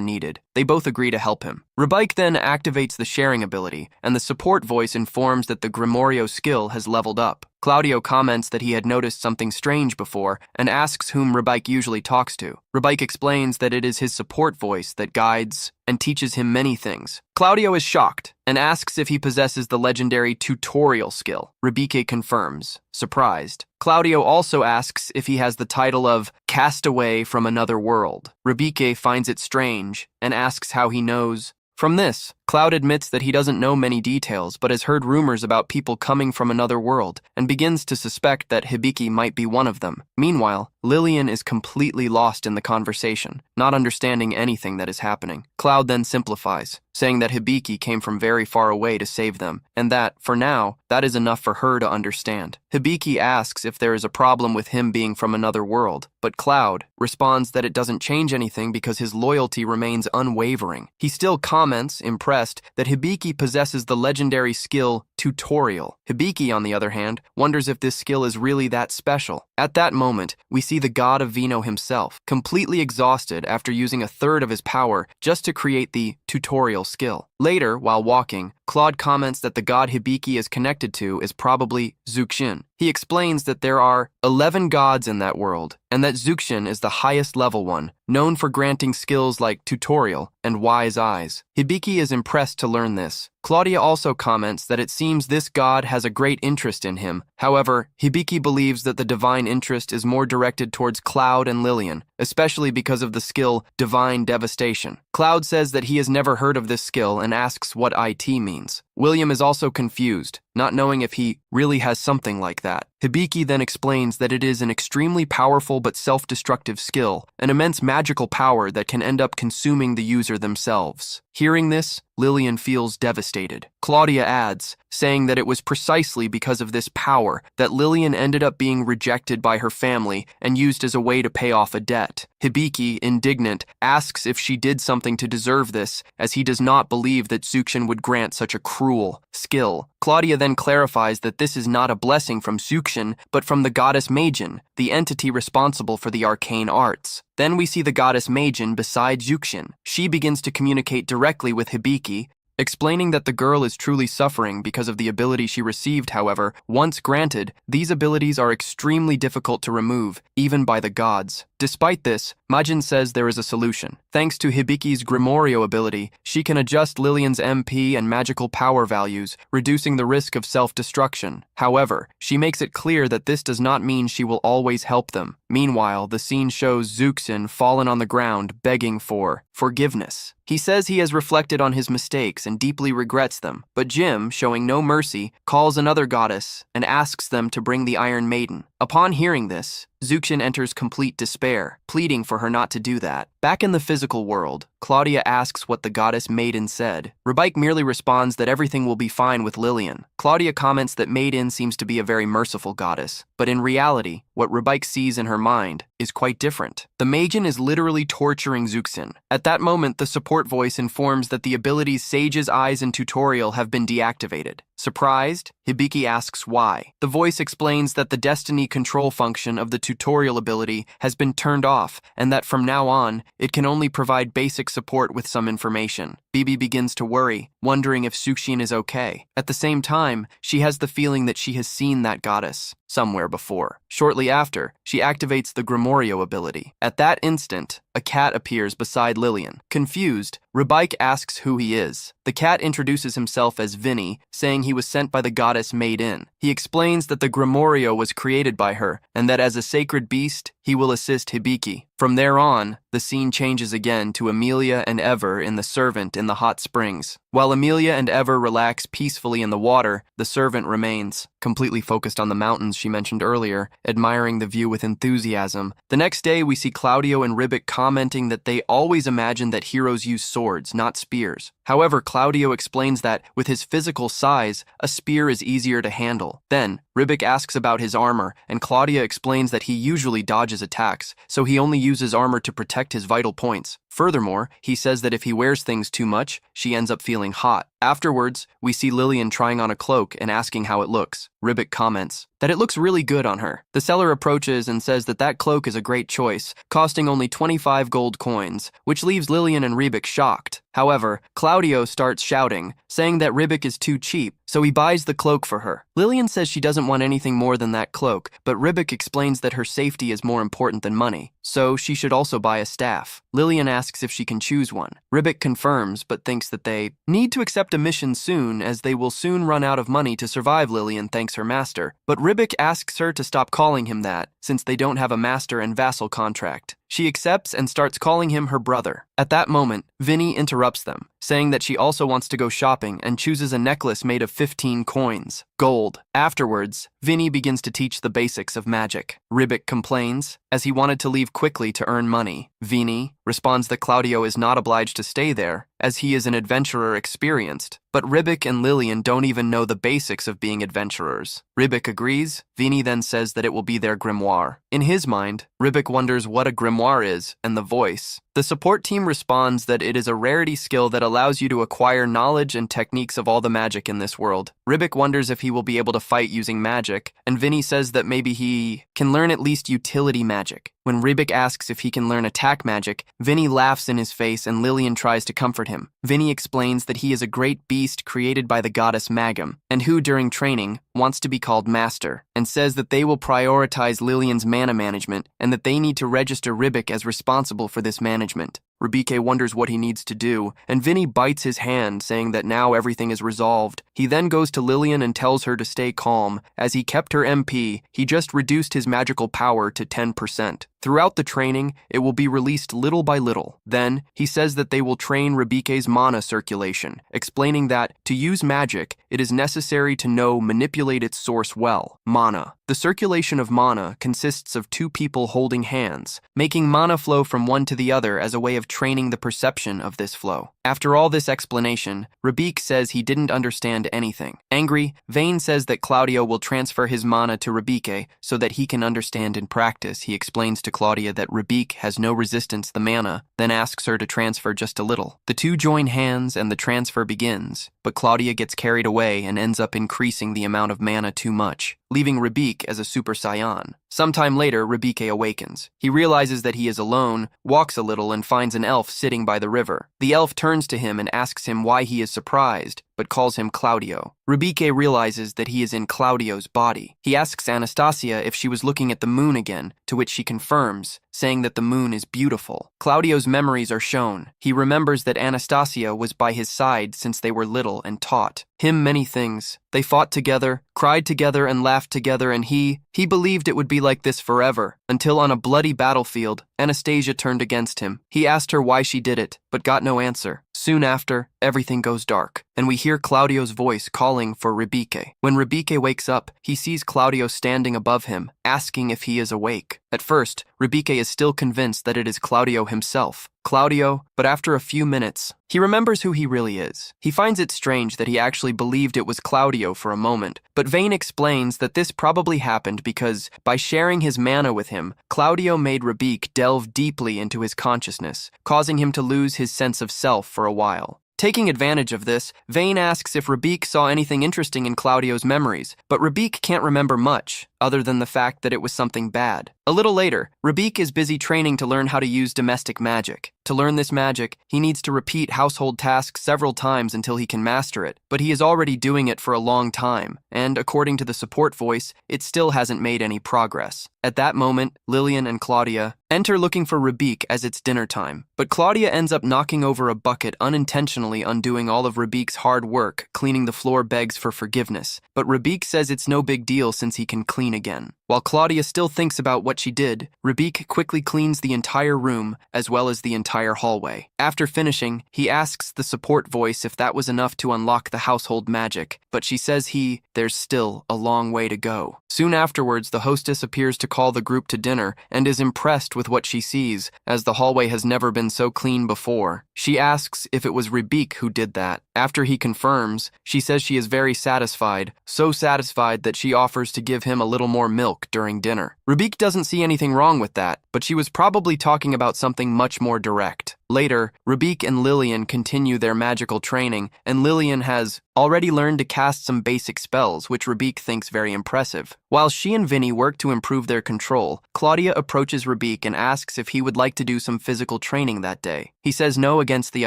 Speaker 1: needed. They both agree to help him. Ribike then activates the sharing ability, and the support voice informs that the Grimorio skill has leveled up. Claudio comments that he had noticed something strange before and asks whom Ribike usually talks to. Ribike explains that it is his support voice that guides and teaches him many things. Claudio is shocked and asks if he possesses the legendary tutorial skill. Ribike confirms, surprised. Claudio also asks if he has the title of Castaway from Another World. Ribike finds it strange and asks how he knows. From this, Cloud admits that he doesn't know many details but has heard rumors about people coming from another world and begins to suspect that Hibiki might be one of them. Meanwhile, Lillian is completely lost in the conversation, not understanding anything that is happening. Cloud then simplifies, saying that Hibiki came from very far away to save them, and that, for now, that is enough for her to understand. Hibiki asks if there is a problem with him being from another world, but Cloud responds that it doesn't change anything because his loyalty remains unwavering. He still comments, impressed, that Hibiki possesses the legendary skill Tutorial. Hibiki, on the other hand, wonders if this skill is really that special. At that moment, we see the god of Vino himself, completely exhausted after using a third of his power just to create the tutorial skill. Later, while walking, Claude comments that the god Hibiki is connected to is probably Zuxin. He explains that there are 11 gods in that world, and that Zuxin is the highest level one, known for granting skills like Tutorial and Wise Eyes. Hibiki is impressed to learn this. Claudia also comments that it seems this god has a great interest in him. However, Hibiki believes that the divine interest is more directed towards Cloud and Lillian, especially because of the skill Divine Devastation. Cloud says that he has never heard of this skill and asks what IT means. William is also confused, not knowing if he really has something like that. Hibiki then explains that it is an extremely powerful but self-destructive skill, an immense magical power that can end up consuming the user themselves. Hearing this, Lillian feels devastated. Claudia adds, saying that it was precisely because of this power that Lillian ended up being rejected by her family and used as a way to pay off a debt. Hibiki, indignant, asks if she did something to deserve this, as he does not believe that Zuxin would grant such a cruel skill. Claudia then clarifies that this is not a blessing from Zuxin, but from the goddess Majin, the entity responsible for the arcane arts. Then we see the goddess Majin beside Zuxin. She begins to communicate directly with Hibiki, explaining that the girl is truly suffering because of the ability she received. However, once granted, these abilities are extremely difficult to remove, even by the gods. Despite this, Majin says there is a solution. Thanks to Hibiki's Grimorio ability, she can adjust Lillian's MP and magical power values, reducing the risk of self-destruction. However, she makes it clear that this does not mean she will always help them. Meanwhile, the scene shows Zuxin fallen on the ground, begging for forgiveness. He says he has reflected on his mistakes and deeply regrets them, but Jim, showing no mercy, calls another goddess and asks them to bring the Iron Maiden. Upon hearing this, Zuxin enters complete despair, pleading for her not to do that. Back in the physical world, Claudia asks what the goddess Maiden said. Ribike merely responds that everything will be fine with Lillian. Claudia comments that Maiden seems to be a very merciful goddess, but in reality, what Ribike sees in her mind is quite different. The Majin is literally torturing Zuxin. At that moment, the support voice informs that the abilities Sage's Eyes and Tutorial have been deactivated. Surprised, Hibiki asks why. The voice explains that the destiny control function of the tutorial ability has been turned off and that from now on, it can only provide basic support with some information. Bibi begins to worry, wondering if Zuxin is okay. At the same time, she has the feeling that she has seen that goddess somewhere before. Shortly after, she activates the Grimorio ability. At that instant, a cat appears beside Lillian. Confused, Rebike asks who he is. The cat introduces himself as Vinny, saying he was sent by the goddess Maid-In. He explains that the Grimorio was created by her, and that as a sacred beast, he will assist Hibiki. From there on, the scene changes again to Amelia and Ever in the servant in the hot springs. While Amelia and Ever relax peacefully in the water, the servant remains, completely focused on the mountains she mentioned earlier, admiring the view with enthusiasm. The next day, we see Claudio and Ribic commenting that they always imagine that heroes use swords, not spears. However, Claudio explains that, with his physical size, a spear is easier to handle. Then, Ribic asks about his armor, and Claudia explains that he usually dodges attacks, so he only uses armor to protect his vital points. Furthermore, he says that if he wears things too much, she ends up feeling hot. Afterwards, we see Lillian trying on a cloak and asking how it looks. Ribic comments that it looks really good on her. The seller approaches and says that that cloak is a great choice, costing only 25 gold coins, which leaves Lillian and Ribic shocked. However, Claudio starts shouting, saying that Ribic is too cheap, so he buys the cloak for her. Lillian says she doesn't want anything more than that cloak, but Ribic explains that her safety is more important than money, so she should also buy a staff. Lillian asks if she can choose one. Ribic confirms, but thinks that they need to accept a mission soon, as they will soon run out of money to survive. Lillian thanks her master, but Ribic asks her to stop calling him that, since they don't have a master and vassal contract. She accepts and starts calling him her brother. At that moment, Vinny interrupts them, saying that she also wants to go shopping and chooses a necklace made of 15 coins, gold. Afterwards, Vinny begins to teach the basics of magic. Ribic complains, as he wanted to leave quickly to earn money. Vinny responds that Claudio is not obliged to stay there, as he is an adventurer experienced. But Ribic and Lillian don't even know the basics of being adventurers. Ribic agrees. Vinny then says that it will be their grimoire. In his mind, Ribic wonders what a grimoire is, and the voice. The support team responds that it is a rarity skill that allows you to acquire knowledge and techniques of all the magic in this world. Ribic wonders if he will be able to fight using magic, and Vinny says that maybe he can learn at least utility magic. When Ribic asks if he can learn attack magic, Vinny laughs in his face and Lillian tries to comfort him. Vinny explains that he is a great beast created by the goddess Magam, and who, during training, wants to be called master, and says that they will prioritize Lillian's mana management and that they need to register Ribic as responsible for this management. Ribic wonders what he needs to do, and Vinny bites his hand, saying that now everything is resolved. He then goes to Lillian and tells her to stay calm. As he kept her MP, he just reduced his magical power to 10%. Throughout the training, it will be released little by little. Then, he says that they will train Ribike's mana circulation, explaining that, to use magic, it is necessary to manipulate its source well, mana. The circulation of mana consists of two people holding hands, making mana flow from one to the other as a way of training the perception of this flow. After all this explanation, Ribic says he didn't understand anything. Angry, Vane says that Claudio will transfer his mana to Ribic so that he can understand in practice. He explains to Claudia that Ribic has no resistance to the mana, then asks her to transfer just a little. The two join hands and the transfer begins, but Claudia gets carried away and ends up increasing the amount of mana too much, leaving Ribic as a Super Saiyan. Sometime later, Ribic awakens. He realizes that he is alone, walks a little, and finds an elf sitting by the river. The elf turns to him and asks him why he is surprised, but calls him Claudio. Ribic realizes that he is in Claudio's body. He asks Anastasia if she was looking at the moon again, to which she confirms, saying that the moon is beautiful. Claudio's memories are shown. He remembers that Anastasia was by his side since they were little and taught him many things. They fought together, cried together, and laughed together, and he believed it would be like this forever, until on a bloody battlefield, Anastasia turned against him. He asked her why she did it, but got no answer. Soon after, everything goes dark, and we hear Claudio's voice calling for Ribic. When Ribic wakes up, he sees Claudio standing above him, asking if he is awake. At first, Ribic is still convinced that it is Claudio himself. But after a few minutes, he remembers who he really is. He finds it strange that he actually believed it was Claudio for a moment, but Vane explains that this probably happened because, by sharing his mana with him, Claudio made Ribic delve deeply into his consciousness, causing him to lose his sense of self for a while. Taking advantage of this, Vane asks if Ribic saw anything interesting in Claudio's memories, but Ribic can't remember much, other than the fact that it was something bad. A little later, Rabik is busy training to learn how to use domestic magic. To learn this magic, he needs to repeat household tasks several times until he can master it, but he is already doing it for a long time, and according to the support voice, it still hasn't made any progress. At that moment, Lillian and Claudia enter looking for Rabik as it's dinner time, but Claudia ends up knocking over a bucket, unintentionally undoing all of Rabik's hard work. Cleaning the floor begs for forgiveness, but Rabik says it's no big deal since he can clean again. While Claudia still thinks about what she did, Rabik quickly cleans the entire room as well as the entire hallway. After finishing, he asks the support voice if that was enough to unlock the household magic, but she says there's still a long way to go. Soon afterwards, the hostess appears to call the group to dinner and is impressed with what she sees, as the hallway has never been so clean before. She asks if it was Rabik who did that. After he confirms, she says she is very satisfied, so satisfied that she offers to give him a little more milk during dinner. Rabik doesn't see anything wrong with that, but she was probably talking about something much more direct. Later, Rabik and Lillian continue their magical training, and Lillian has already learned to cast some basic spells, which Rabik thinks very impressive. While she and Vinny work to improve their control, Claudia approaches Rabik and asks if he would like to do some physical training that day. He says no against the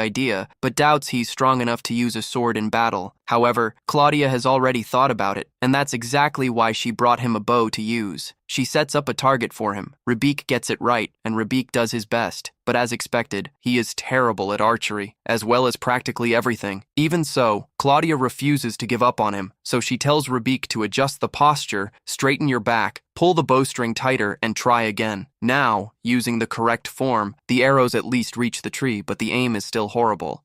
Speaker 1: idea, but doubts he's strong enough to use a sword in battle. However, Claudia has already thought about it, and that's exactly why she brought him a bow to use. She sets up a target for him. Rabik gets it right, and Rabik does his best. But as expected, he is terrible at archery, as well as practically everything. Even so, Claudia refuses to give up on him, so she tells Rabik to adjust the posture, straighten your back, pull the bowstring tighter, and try again. Now, using the correct form, the arrows at least reach the tree, but the aim is still horrible.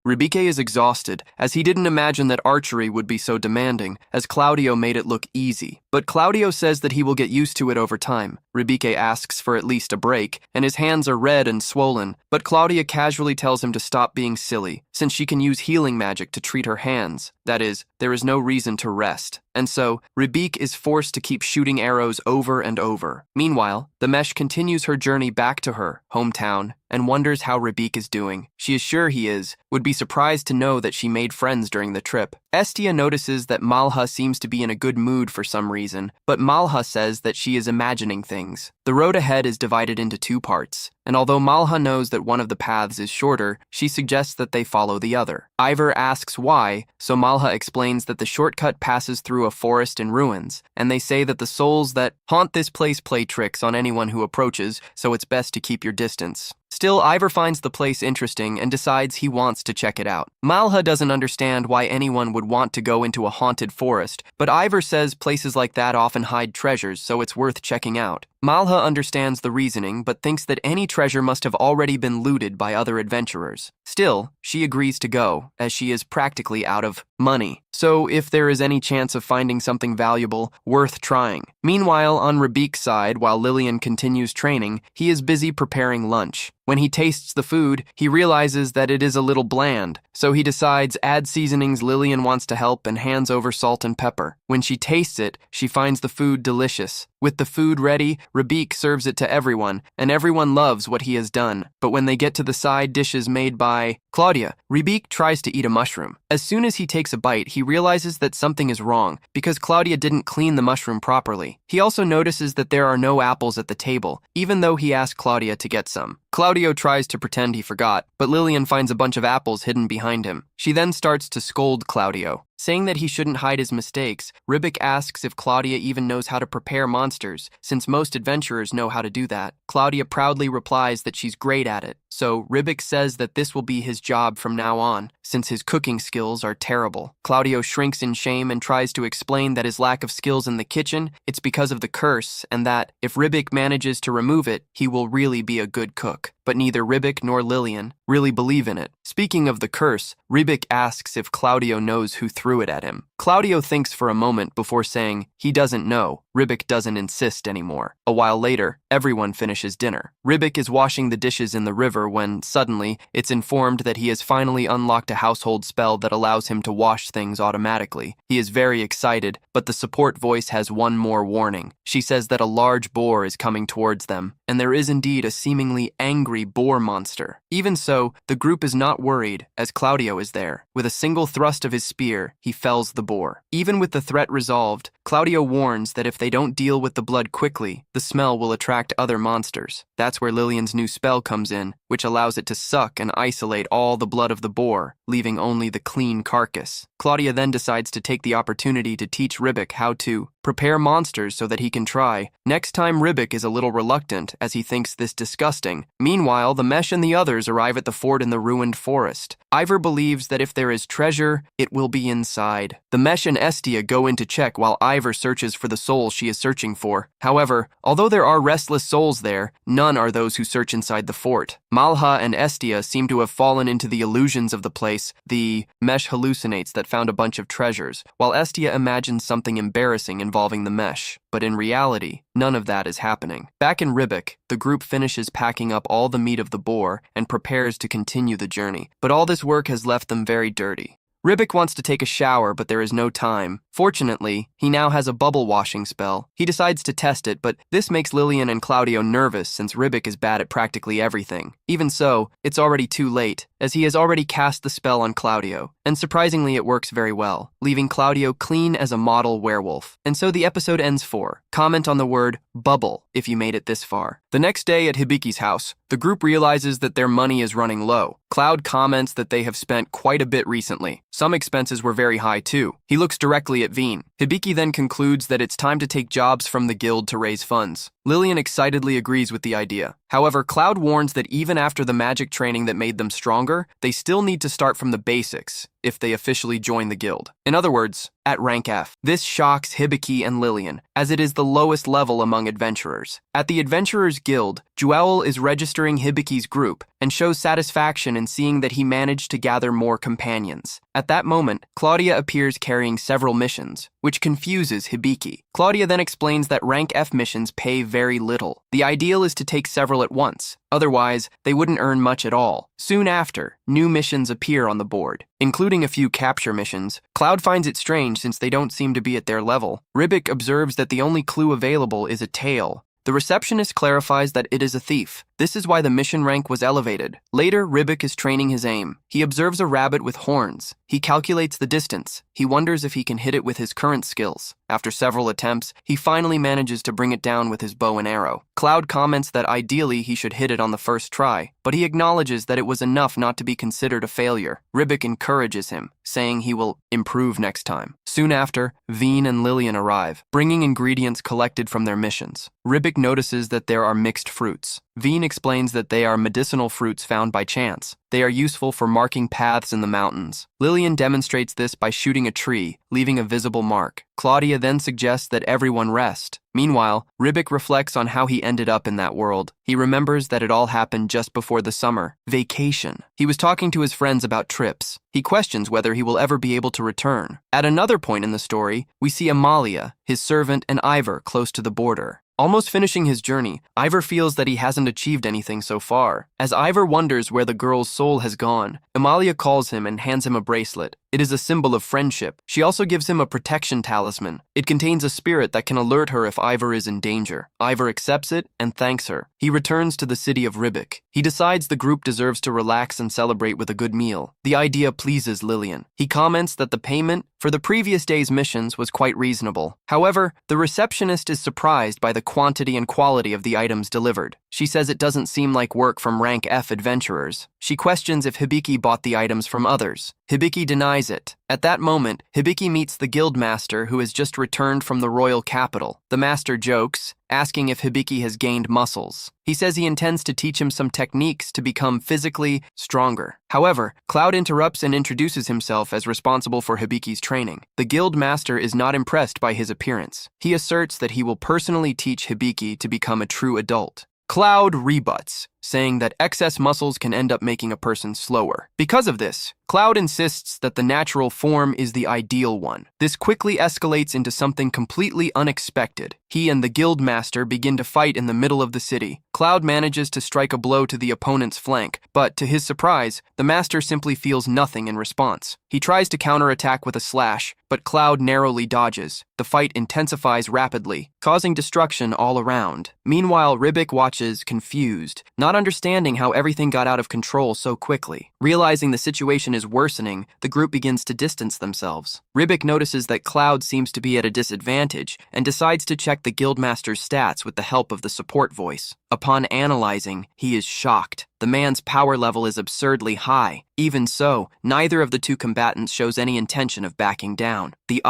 Speaker 1: Rabik is exhausted, as he didn't imagine that archery would be so demanding, as Claudio made it look easy. But Claudio says that he will get used to it over time. Rabik asks for at least a break, and his hands are red and swollen, but Claudia casually tells him to stop being silly, since she can use healing magic to treat her hands. That is, there is no reason to rest. And so, Rabik is forced to keep shooting arrows over and over. Meanwhile, the mesh continues her journey back to her hometown and wonders how Rabik is doing. She is sure he would be surprised to know that she made friends during the trip. Estia notices that Malha seems to be in a good mood for some reason, but Malha says that she is imagining things. The road ahead is divided into two parts, and although Malha knows that one of the paths is shorter, she suggests that they follow the other. Ivor asks why, so Malha explains that the shortcut passes through a forest in ruins, and they say that the souls that haunt this place play tricks on anyone who approaches, so it's best to keep your distance. Still, Ivor finds the place interesting and decides he wants to check it out. Malha doesn't understand why anyone would want to go into a haunted forest, but Ivor says places like that often hide treasures, so it's worth checking out. Malha understands the reasoning, but thinks that any treasure must have already been looted by other adventurers. Still, she agrees to go, as she is practically out of money. So if there is any chance of finding something valuable, worth trying. Meanwhile, on Rabik's side, while Lillian continues training, he is busy preparing lunch. When he tastes the food, he realizes that it is a little bland, so he decides add seasonings. Lillian wants to help and hands over salt and pepper. When she tastes it, she finds the food delicious. With the food ready, Rabik serves it to everyone, and everyone loves what he has done. But when they get to the side dishes made by Claudia, Rabik tries to eat a mushroom. As soon as he takes a bite, he realizes that something is wrong, because Claudia didn't clean the mushroom properly. He also notices that there are no apples at the table, even though he asked Claudia to get some. Claudio tries to pretend he forgot, but Lillian finds a bunch of apples hidden behind him. She then starts to scold Claudio. Saying that he shouldn't hide his mistakes, Rabik asks if Claudia even knows how to prepare monsters, since most adventurers know how to do that. Claudia proudly replies that she's great at it, so Rabik says that this will be his job from now on, since his cooking skills are terrible. Claudio shrinks in shame and tries to explain that his lack of skills in the kitchen, it's because of the curse, and that if Rabik manages to remove it, he will really be a good cook. But neither Rabik nor Lillian really believe in it. Speaking of the curse, Rabik asks if Claudio knows who threw it at him. Claudio thinks for a moment before saying he doesn't know. Rabik doesn't insist anymore. A while later, everyone finishes dinner. Rabik is washing the dishes in the river when, suddenly, it's informed that he has finally unlocked a household spell that allows him to wash things automatically. He is very excited, but the support voice has one more warning. She says that a large boar is coming towards them, and there is indeed a seemingly angry boar monster. Even so, so, the group is not worried, as Claudio is there. With a single thrust of his spear, he fells the boar. Even with the threat resolved, Claudio warns that if they don't deal with the blood quickly, the smell will attract other monsters. That's where Lillian's new spell comes in, which allows it to suck and isolate all the blood of the boar, leaving only the clean carcass. Claudia then decides to take the opportunity to teach Ribic how to prepare monsters so that he can try. Next time, Ribic is a little reluctant, as he thinks this disgusting. Meanwhile, the Mesh and the others arrive at the fort in the ruined forest. Ivor believes that if there is treasure, it will be inside. The Mesh and Estia go in to check while Ivor searches for the soul she is searching for. However, although there are restless souls there, none are those who search inside the fort. Malha and Estia seem to have fallen into the illusions of the place. The Mesh hallucinates that found a bunch of treasures, while Estia imagines something embarrassing involving the Mesh. But in reality, none of that is happening. Back in Ribic, the group finishes packing up all the meat of the boar and prepares to continue the journey. But all this work has left them very dirty. Ribic wants to take a shower, but there is no time. Fortunately, he now has a bubble washing spell. He decides to test it, but this makes Lillian and Claudio nervous since Ribic is bad at practically everything. Even so, it's already too late, as he has already cast the spell on Claudio. And surprisingly, it works very well, leaving Claudio clean as a model werewolf. And so the episode ends. Comment on the word bubble if you made it this far. The next day at Hibiki's house, the group realizes that their money is running low. Cloud comments that they have spent quite a bit recently. Some expenses were very high too. He looks directly at Veen. Hibiki then concludes that it's time to take jobs from the guild to raise funds. Lillian excitedly agrees with the idea. However, Cloud warns that even after the magic training that made them stronger, they still need to start from the basics if they officially join the guild. In other words, at rank F. This shocks Hibiki and Lillian, as it is the lowest level among adventurers. At the Adventurers Guild, Jewel is registering Hibiki's group and shows satisfaction in seeing that he managed to gather more companions. At that moment, Claudia appears carrying several missions, which confuses Hibiki. Claudia then explains that rank F missions pay very little. The ideal is to take several at once. Otherwise, they wouldn't earn much at all. Soon after, new missions appear on the board, including a few capture missions. Cloud finds it strange since they don't seem to be at their level. Ribic observes that the only clue available is a tail. The receptionist clarifies that it is a thief. This is why the mission rank was elevated. Later, Ribic is training his aim. He observes a rabbit with horns. He calculates the distance. He wonders if he can hit it with his current skills. After several attempts, he finally manages to bring it down with his bow and arrow. Cloud comments that ideally he should hit it on the first try, but he acknowledges that it was enough not to be considered a failure. Ribic encourages him, saying he will improve next time. Soon after, Veen and Lillian arrive, bringing ingredients collected from their missions. Ribic notices that there are mixed fruits. Veen explains that they are medicinal fruits found by chance. They are useful for marking paths in the mountains. Lillian demonstrates this by shooting a tree, leaving a visible mark. Claudia then suggests that everyone rest. Meanwhile, Ribic reflects on how he ended up in that world. He remembers that it all happened just before the summer vacation. He was talking to his friends about trips. He questions whether he will ever be able to return. At another point in the story, we see Amalia, his servant, and Ivor close to the border. Almost finishing his journey, Ivor feels that he hasn't achieved anything so far. As Ivor wonders where the girl's soul has gone, Amalia calls him and hands him a bracelet. It is a symbol of friendship. She also gives him a protection talisman. It contains a spirit that can alert her if Ivor is in danger. Ivor accepts it and thanks her. He returns to the city of Ribic. He decides the group deserves to relax and celebrate with a good meal. The idea pleases Lillian. He comments that the payment for the previous day's missions was quite reasonable. However, the receptionist is surprised by the quantity and quality of the items delivered. She says it doesn't seem like work from rank F adventurers. She questions if Hibiki bought the items from others. Hibiki denies it. At that moment, Hibiki meets the guild master who has just returned from the royal capital. The master jokes, asking if Hibiki has gained muscles. He says he intends to teach him some techniques to become physically stronger. However, Cloud interrupts and introduces himself as responsible for Hibiki's training. The guild master is not impressed by his appearance. He asserts that he will personally teach Hibiki to become a true adult. Cloud rebuts, saying that excess muscles can end up making a person slower. Because of this, Cloud insists that the natural form is the ideal one. This quickly escalates into something completely unexpected. He and the guild master begin to fight in the middle of the city. Cloud manages to strike a blow to the opponent's flank, but to his surprise, the master simply feels nothing in response. He tries to counterattack with a slash, but Cloud narrowly dodges. The fight intensifies rapidly, causing destruction all around. Meanwhile, Ribic watches, confused. Not not understanding how everything got out of control so quickly. Realizing the situation is worsening, the group begins to distance themselves. Ribic notices that Cloud seems to be at a disadvantage and decides to check the Guildmaster's stats with the help of the support voice. Upon analyzing, he is shocked. The man's power level is absurdly high. Even so, neither of the two combatants shows any intention of backing down. The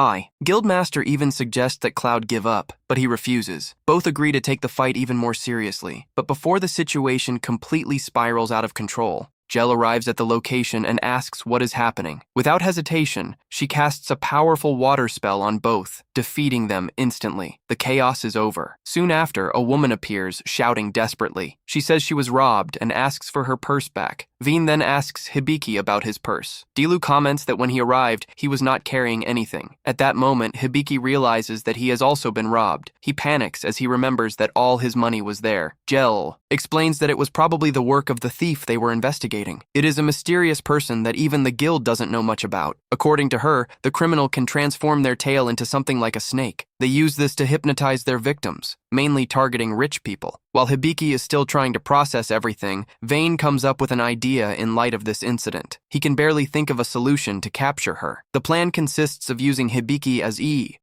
Speaker 1: Guildmaster even suggests that Cloud give up, but he refuses. Both agree to take the fight even more seriously. But before the situation completely spirals out of control, Jell arrives at the location and asks what is happening. Without hesitation, she casts a powerful water spell on both, defeating them instantly. The chaos is over. Soon after, a woman appears, shouting desperately. She says she was robbed and asks for her purse back. Veen then asks Hibiki about his purse. Dilu comments that when he arrived, he was not carrying anything. At that moment, Hibiki realizes that he has also been robbed. He panics as he remembers that all his money was there. Jell explains that it was probably the work of the thief they were investigating. It is a mysterious person that even the guild doesn't know much about. According to her, the criminal can transform their tail into something like a snake. They use this to hypnotize their victims, mainly targeting rich people. While Hibiki is still trying to process everything, Vane comes up with an idea in light of this incident. He can barely think of a solution to capture her. The plan consists of using Hibiki as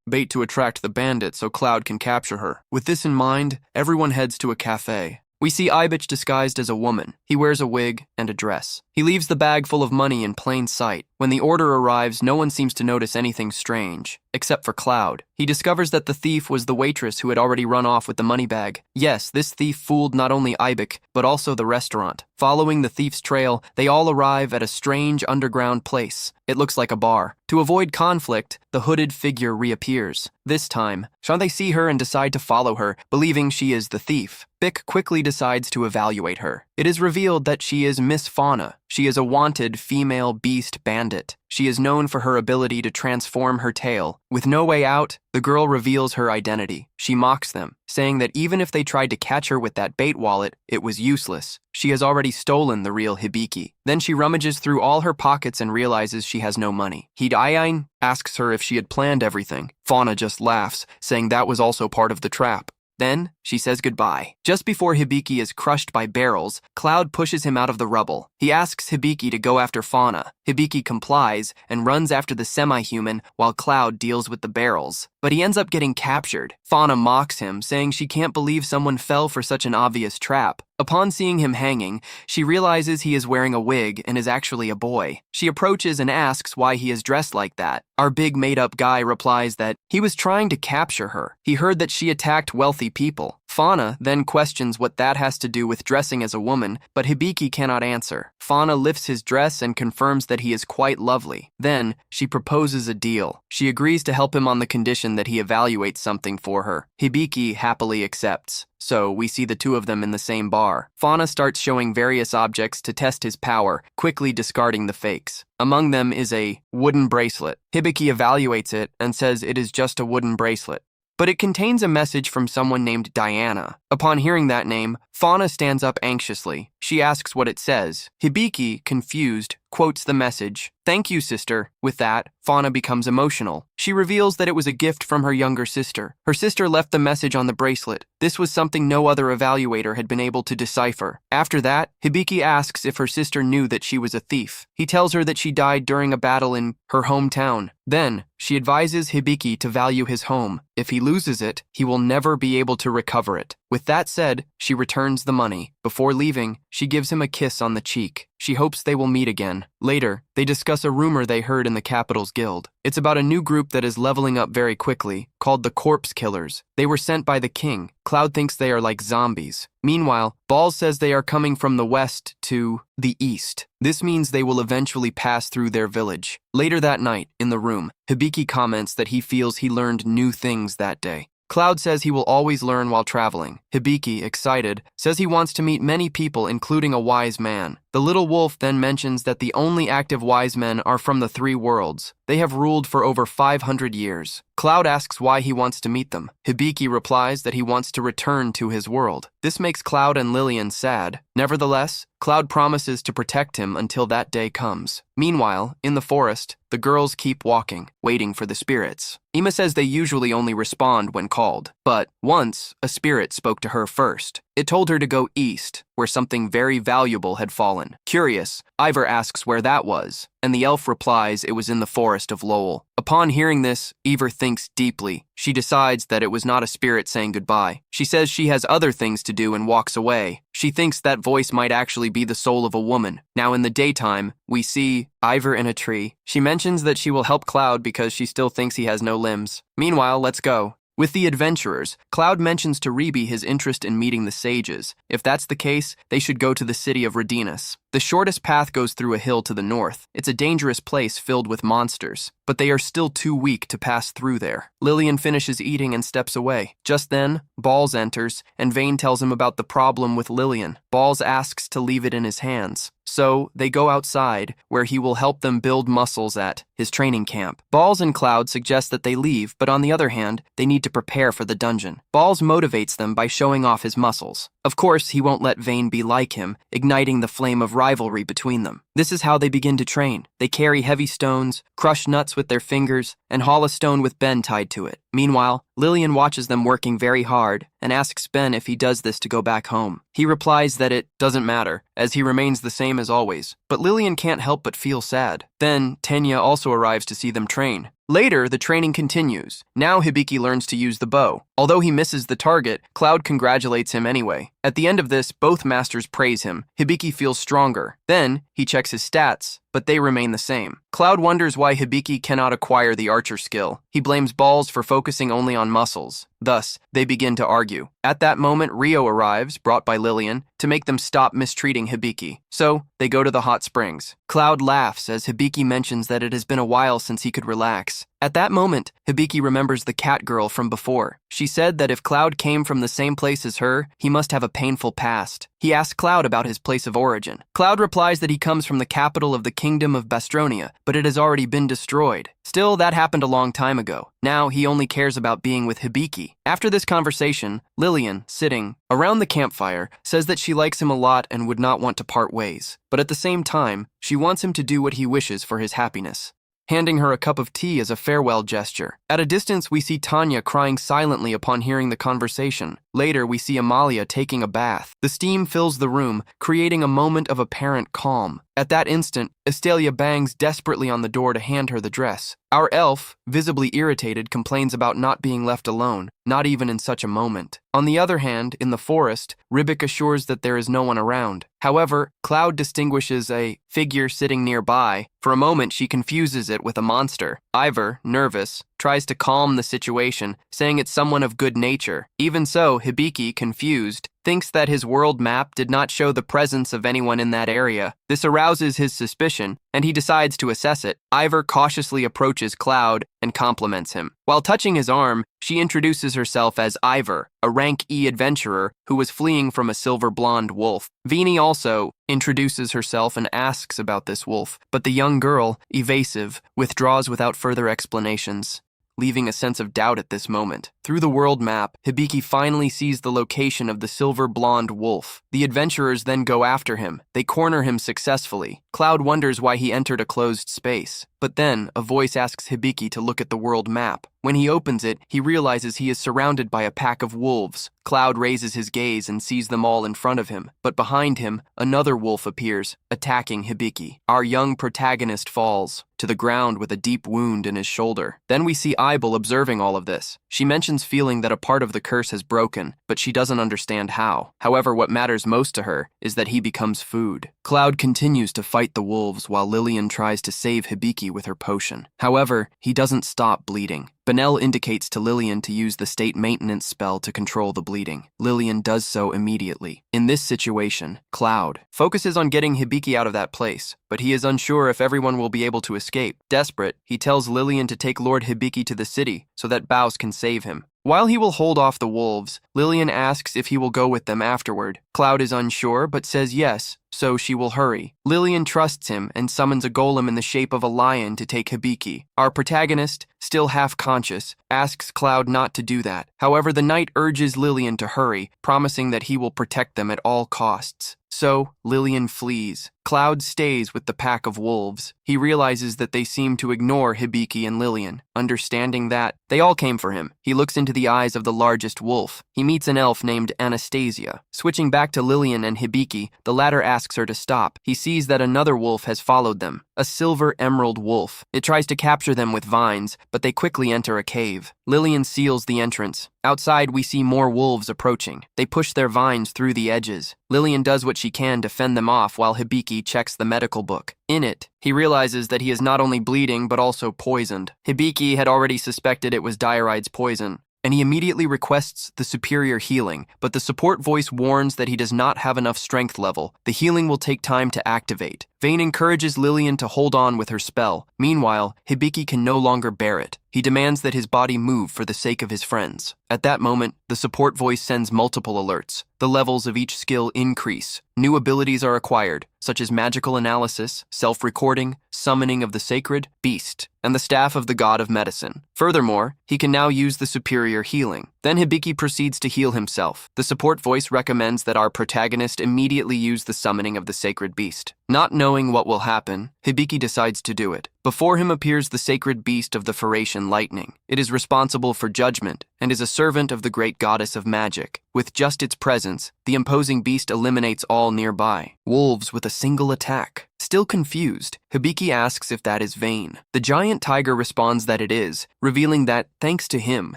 Speaker 1: bait to attract the bandit so Cloud can capture her. With this in mind, everyone heads to a cafe. We see Ibich disguised as a woman. He wears a wig and a dress. He leaves the bag full of money in plain sight. When the order arrives, no one seems to notice anything strange, except for Cloud. He discovers that the thief was the waitress who had already run off with the money bag. Yes, this thief fooled not only Ibich, but also the restaurant. Following the thief's trail, they all arrive at a strange underground place. It looks like a bar. To avoid conflict, the hooded figure reappears. This time, they see her and decide to follow her, believing she is the thief. Bick quickly decides to evaluate her. It is revealed that she is Miss Fauna. She is a wanted female beast bandit. She is known for her ability to transform her tail. With no way out, the girl reveals her identity. She mocks them, saying that even if they tried to catch her with that bait wallet, it was useless. She has already stolen the real Hibiki. Then she rummages through all her pockets and realizes she has no money. Hidayan asks her if she had planned everything. Fauna just laughs, saying that was also part of the trap. Then, she says goodbye. Just before Hibiki is crushed by barrels, Cloud pushes him out of the rubble. He asks Hibiki to go after Fauna. Hibiki complies and runs after the semi-human while Cloud deals with the barrels. But he ends up getting captured. Fauna mocks him, saying she can't believe someone fell for such an obvious trap. Upon seeing him hanging, she realizes he is wearing a wig and is actually a boy. She approaches and asks why he is dressed like that. Our big made-up guy replies that he was trying to capture her. He heard that she attacked wealthy people. Fauna then questions what that has to do with dressing as a woman, but Hibiki cannot answer. Fauna lifts his dress and confirms that he is quite lovely. Then, she proposes a deal. She agrees to help him on the condition that he evaluates something for her. Hibiki happily accepts. So, we see the two of them in the same bar. Fauna starts showing various objects to test his power, quickly discarding the fakes. Among them is a wooden bracelet. Hibiki evaluates it and says it is just a wooden bracelet. But it contains a message from someone named Diana. Upon hearing that name, Fauna stands up anxiously. She asks what it says. Hibiki, confused, quotes the message, "Thank you, sister." With that, Fauna becomes emotional. She reveals that it was a gift from her younger sister. Her sister left the message on the bracelet. This was something no other evaluator had been able to decipher. After that, Hibiki asks if her sister knew that she was a thief. He tells her that she died during a battle in her hometown. Then, she advises Hibiki to value his home. If he loses it, he will never be able to recover it. With that said, she returns the money. Before leaving, she gives him a kiss on the cheek. She hopes they will meet again. Later, they discuss a rumor they heard in the Capital's Guild. It's about a new group that is leveling up very quickly, called the Corpse Killers. They were sent by the king. Cloud thinks they are like zombies. Meanwhile, Ball says they are coming from the west to the east. This means they will eventually pass through their village. Later that night, in the room, Hibiki comments that he feels he learned new things that day. Cloud says he will always learn while traveling. Hibiki, excited, says he wants to meet many people, including a wise man. The little wolf then mentions that the only active wise men are from the three worlds. They have ruled for over 500 years. Cloud asks why he wants to meet them. Hibiki replies that he wants to return to his world. This makes Cloud and Lillian sad. Nevertheless, Cloud promises to protect him until that day comes. Meanwhile, in the forest, the girls keep walking, waiting for the spirits. Ima says they usually only respond when called, but once, a spirit spoke to her first. It told her to go east, where something very valuable had fallen. Curious, Ivor asks where that was, and the elf replies it was in the forest of Lowell. Upon hearing this, Ivor thinks deeply. She decides that it was not a spirit saying goodbye. She says she has other things to do and walks away. She thinks that voice might actually be the soul of a woman. Now in the daytime, we see Ivor in a tree. She mentions that she will help Cloud because she still thinks he has no limbs. Meanwhile, let's go. With the adventurers, Cloud mentions to Rebe his interest in meeting the sages. If that's the case, they should go to the city of Radinas. The shortest path goes through a hill to the north. It's a dangerous place filled with monsters, but they are still too weak to pass through there. Lillian finishes eating and steps away. Just then, Balls enters, and Vane tells him about the problem with Lillian. Balls asks to leave it in his hands. So, they go outside, where he will help them build muscles at his training camp. Balls and Cloud suggest that they leave, but on the other hand, they need to prepare for the dungeon. Balls motivates them by showing off his muscles. Of course, he won't let Vane be like him, igniting the flame of rivalry between them. This is how they begin to train. They carry heavy stones, crush nuts with their fingers, and haul a stone with Ben tied to it. Meanwhile, Lillian watches them working very hard and asks Ben if he does this to go back home. He replies that it doesn't matter, as he remains the same as always. But Lillian can't help but feel sad. Then, Tenya also arrives to see them train. Later, the training continues. Now Hibiki learns to use the bow. Although he misses the target, Cloud congratulates him anyway. At the end of this, both masters praise him. Hibiki feels stronger. Then, he checks his stats, but they remain the same. Cloud wonders why Hibiki cannot acquire the archer skill. He blames Balls for focusing only on muscles. Thus, they begin to argue. At that moment, Rio arrives, brought by Lillian, to make them stop mistreating Hibiki. So, they go to the hot springs. Cloud laughs as Hibiki mentions that it has been a while since he could relax. At that moment, Hibiki remembers the cat girl from before. She said that if Cloud came from the same place as her, he must have a painful past. He asks Cloud about his place of origin. Cloud replies that he comes from the capital of the kingdom of Bastronia, but it has already been destroyed. Still, that happened a long time ago. Now, he only cares about being with Hibiki. After this conversation, Lillian, sitting around the campfire, says that she likes him a lot and would not want to part ways. But at the same time, she wants him to do what he wishes for his happiness, handing her a cup of tea as a farewell gesture. At a distance, we see Tanya crying silently upon hearing the conversation. Later, we see Amalia taking a bath. The steam fills the room, creating a moment of apparent calm. At that instant, Estelia bangs desperately on the door to hand her the dress. Our elf, visibly irritated, complains about not being left alone, not even in such a moment. On the other hand, in the forest, Ribic assures that there is no one around. However, Cloud distinguishes a figure sitting nearby. For a moment, she confuses it with a monster. Ivor, nervous, tries to calm the situation, saying it's someone of good nature. Even so, Hibiki, confused, thinks that his world map did not show the presence of anyone in that area. This arouses his suspicion, and he decides to assess it. Ivor cautiously approaches Cloud and compliments him. While touching his arm, she introduces herself as Ivor, a rank E adventurer who was fleeing from a silver blonde wolf. Vini also introduces herself and asks about this wolf, but the young girl, evasive, withdraws without further explanations, leaving a sense of doubt at this moment. Through the world map, Hibiki finally sees the location of the silver blonde wolf. The adventurers then go after him. They corner him successfully. Cloud wonders why he entered a closed space. But then, a voice asks Hibiki to look at the world map. When he opens it, he realizes he is surrounded by a pack of wolves. Cloud raises his gaze and sees them all in front of him. But behind him, another wolf appears, attacking Hibiki. Our young protagonist falls to the ground with a deep wound in his shoulder. Then we see Ibel observing all of this. She mentions feeling that a part of the curse has broken, but she doesn't understand how. However, what matters most to her is that he becomes food. Cloud continues to fight the wolves while Lillian tries to save Hibiki with her potion. However, he doesn't stop bleeding. Benel indicates to Lillian to use the state maintenance spell to control the bleeding. Lillian does so immediately. In this situation, Cloud focuses on getting Hibiki out of that place, but he is unsure if everyone will be able to escape. Desperate, he tells Lillian to take Lord Hibiki to the city so that Baus can save him. While he will hold off the wolves, Lillian asks if he will go with them afterward. Cloud is unsure, but says yes, so she will hurry. Lillian trusts him and summons a golem in the shape of a lion to take Hibiki. Our protagonist, still half-conscious, asks Cloud not to do that. However, the knight urges Lillian to hurry, promising that he will protect them at all costs. So, Lillian flees. Cloud stays with the pack of wolves. He realizes that they seem to ignore Hibiki and Lillian. Understanding that, they all came for him. He looks into the eyes of the largest wolf. He meets an elf named Anastasia. Switching back to Lillian and Hibiki, the latter asks her to stop. He sees that another wolf has followed them, a silver emerald wolf. It tries to capture them with vines, but they quickly enter a cave. Lillian seals the entrance. Outside, we see more wolves approaching. They push their vines through the edges. Lillian does what she can to fend them off while Hibiki checks the medical book. In it, he realizes that he is not only bleeding but also poisoned. Hibiki had already suspected it was Diaride's poison, and he immediately requests the superior healing, but the support voice warns that he does not have enough strength level. The healing will take time to activate. Vane encourages Lillian to hold on with her spell. Meanwhile, Hibiki can no longer bear it. He demands that his body move for the sake of his friends. At that moment, the support voice sends multiple alerts. The levels of each skill increase. New abilities are acquired, such as magical analysis, self-recording, summoning of the sacred beast, and the staff of the god of medicine. Furthermore, he can now use the superior healing. Then Hibiki proceeds to heal himself. The support voice recommends that our protagonist immediately use the summoning of the sacred beast. Not knowing what will happen, Hibiki decides to do it. Before him appears the sacred beast of the Phaeacian lightning. It is responsible for judgment and is a servant of the great goddess of magic. With just its presence, the imposing beast eliminates all nearby wolves with a single attack. Still confused, Hibiki asks if that is Vane. The giant tiger responds that it is, revealing that, thanks to him,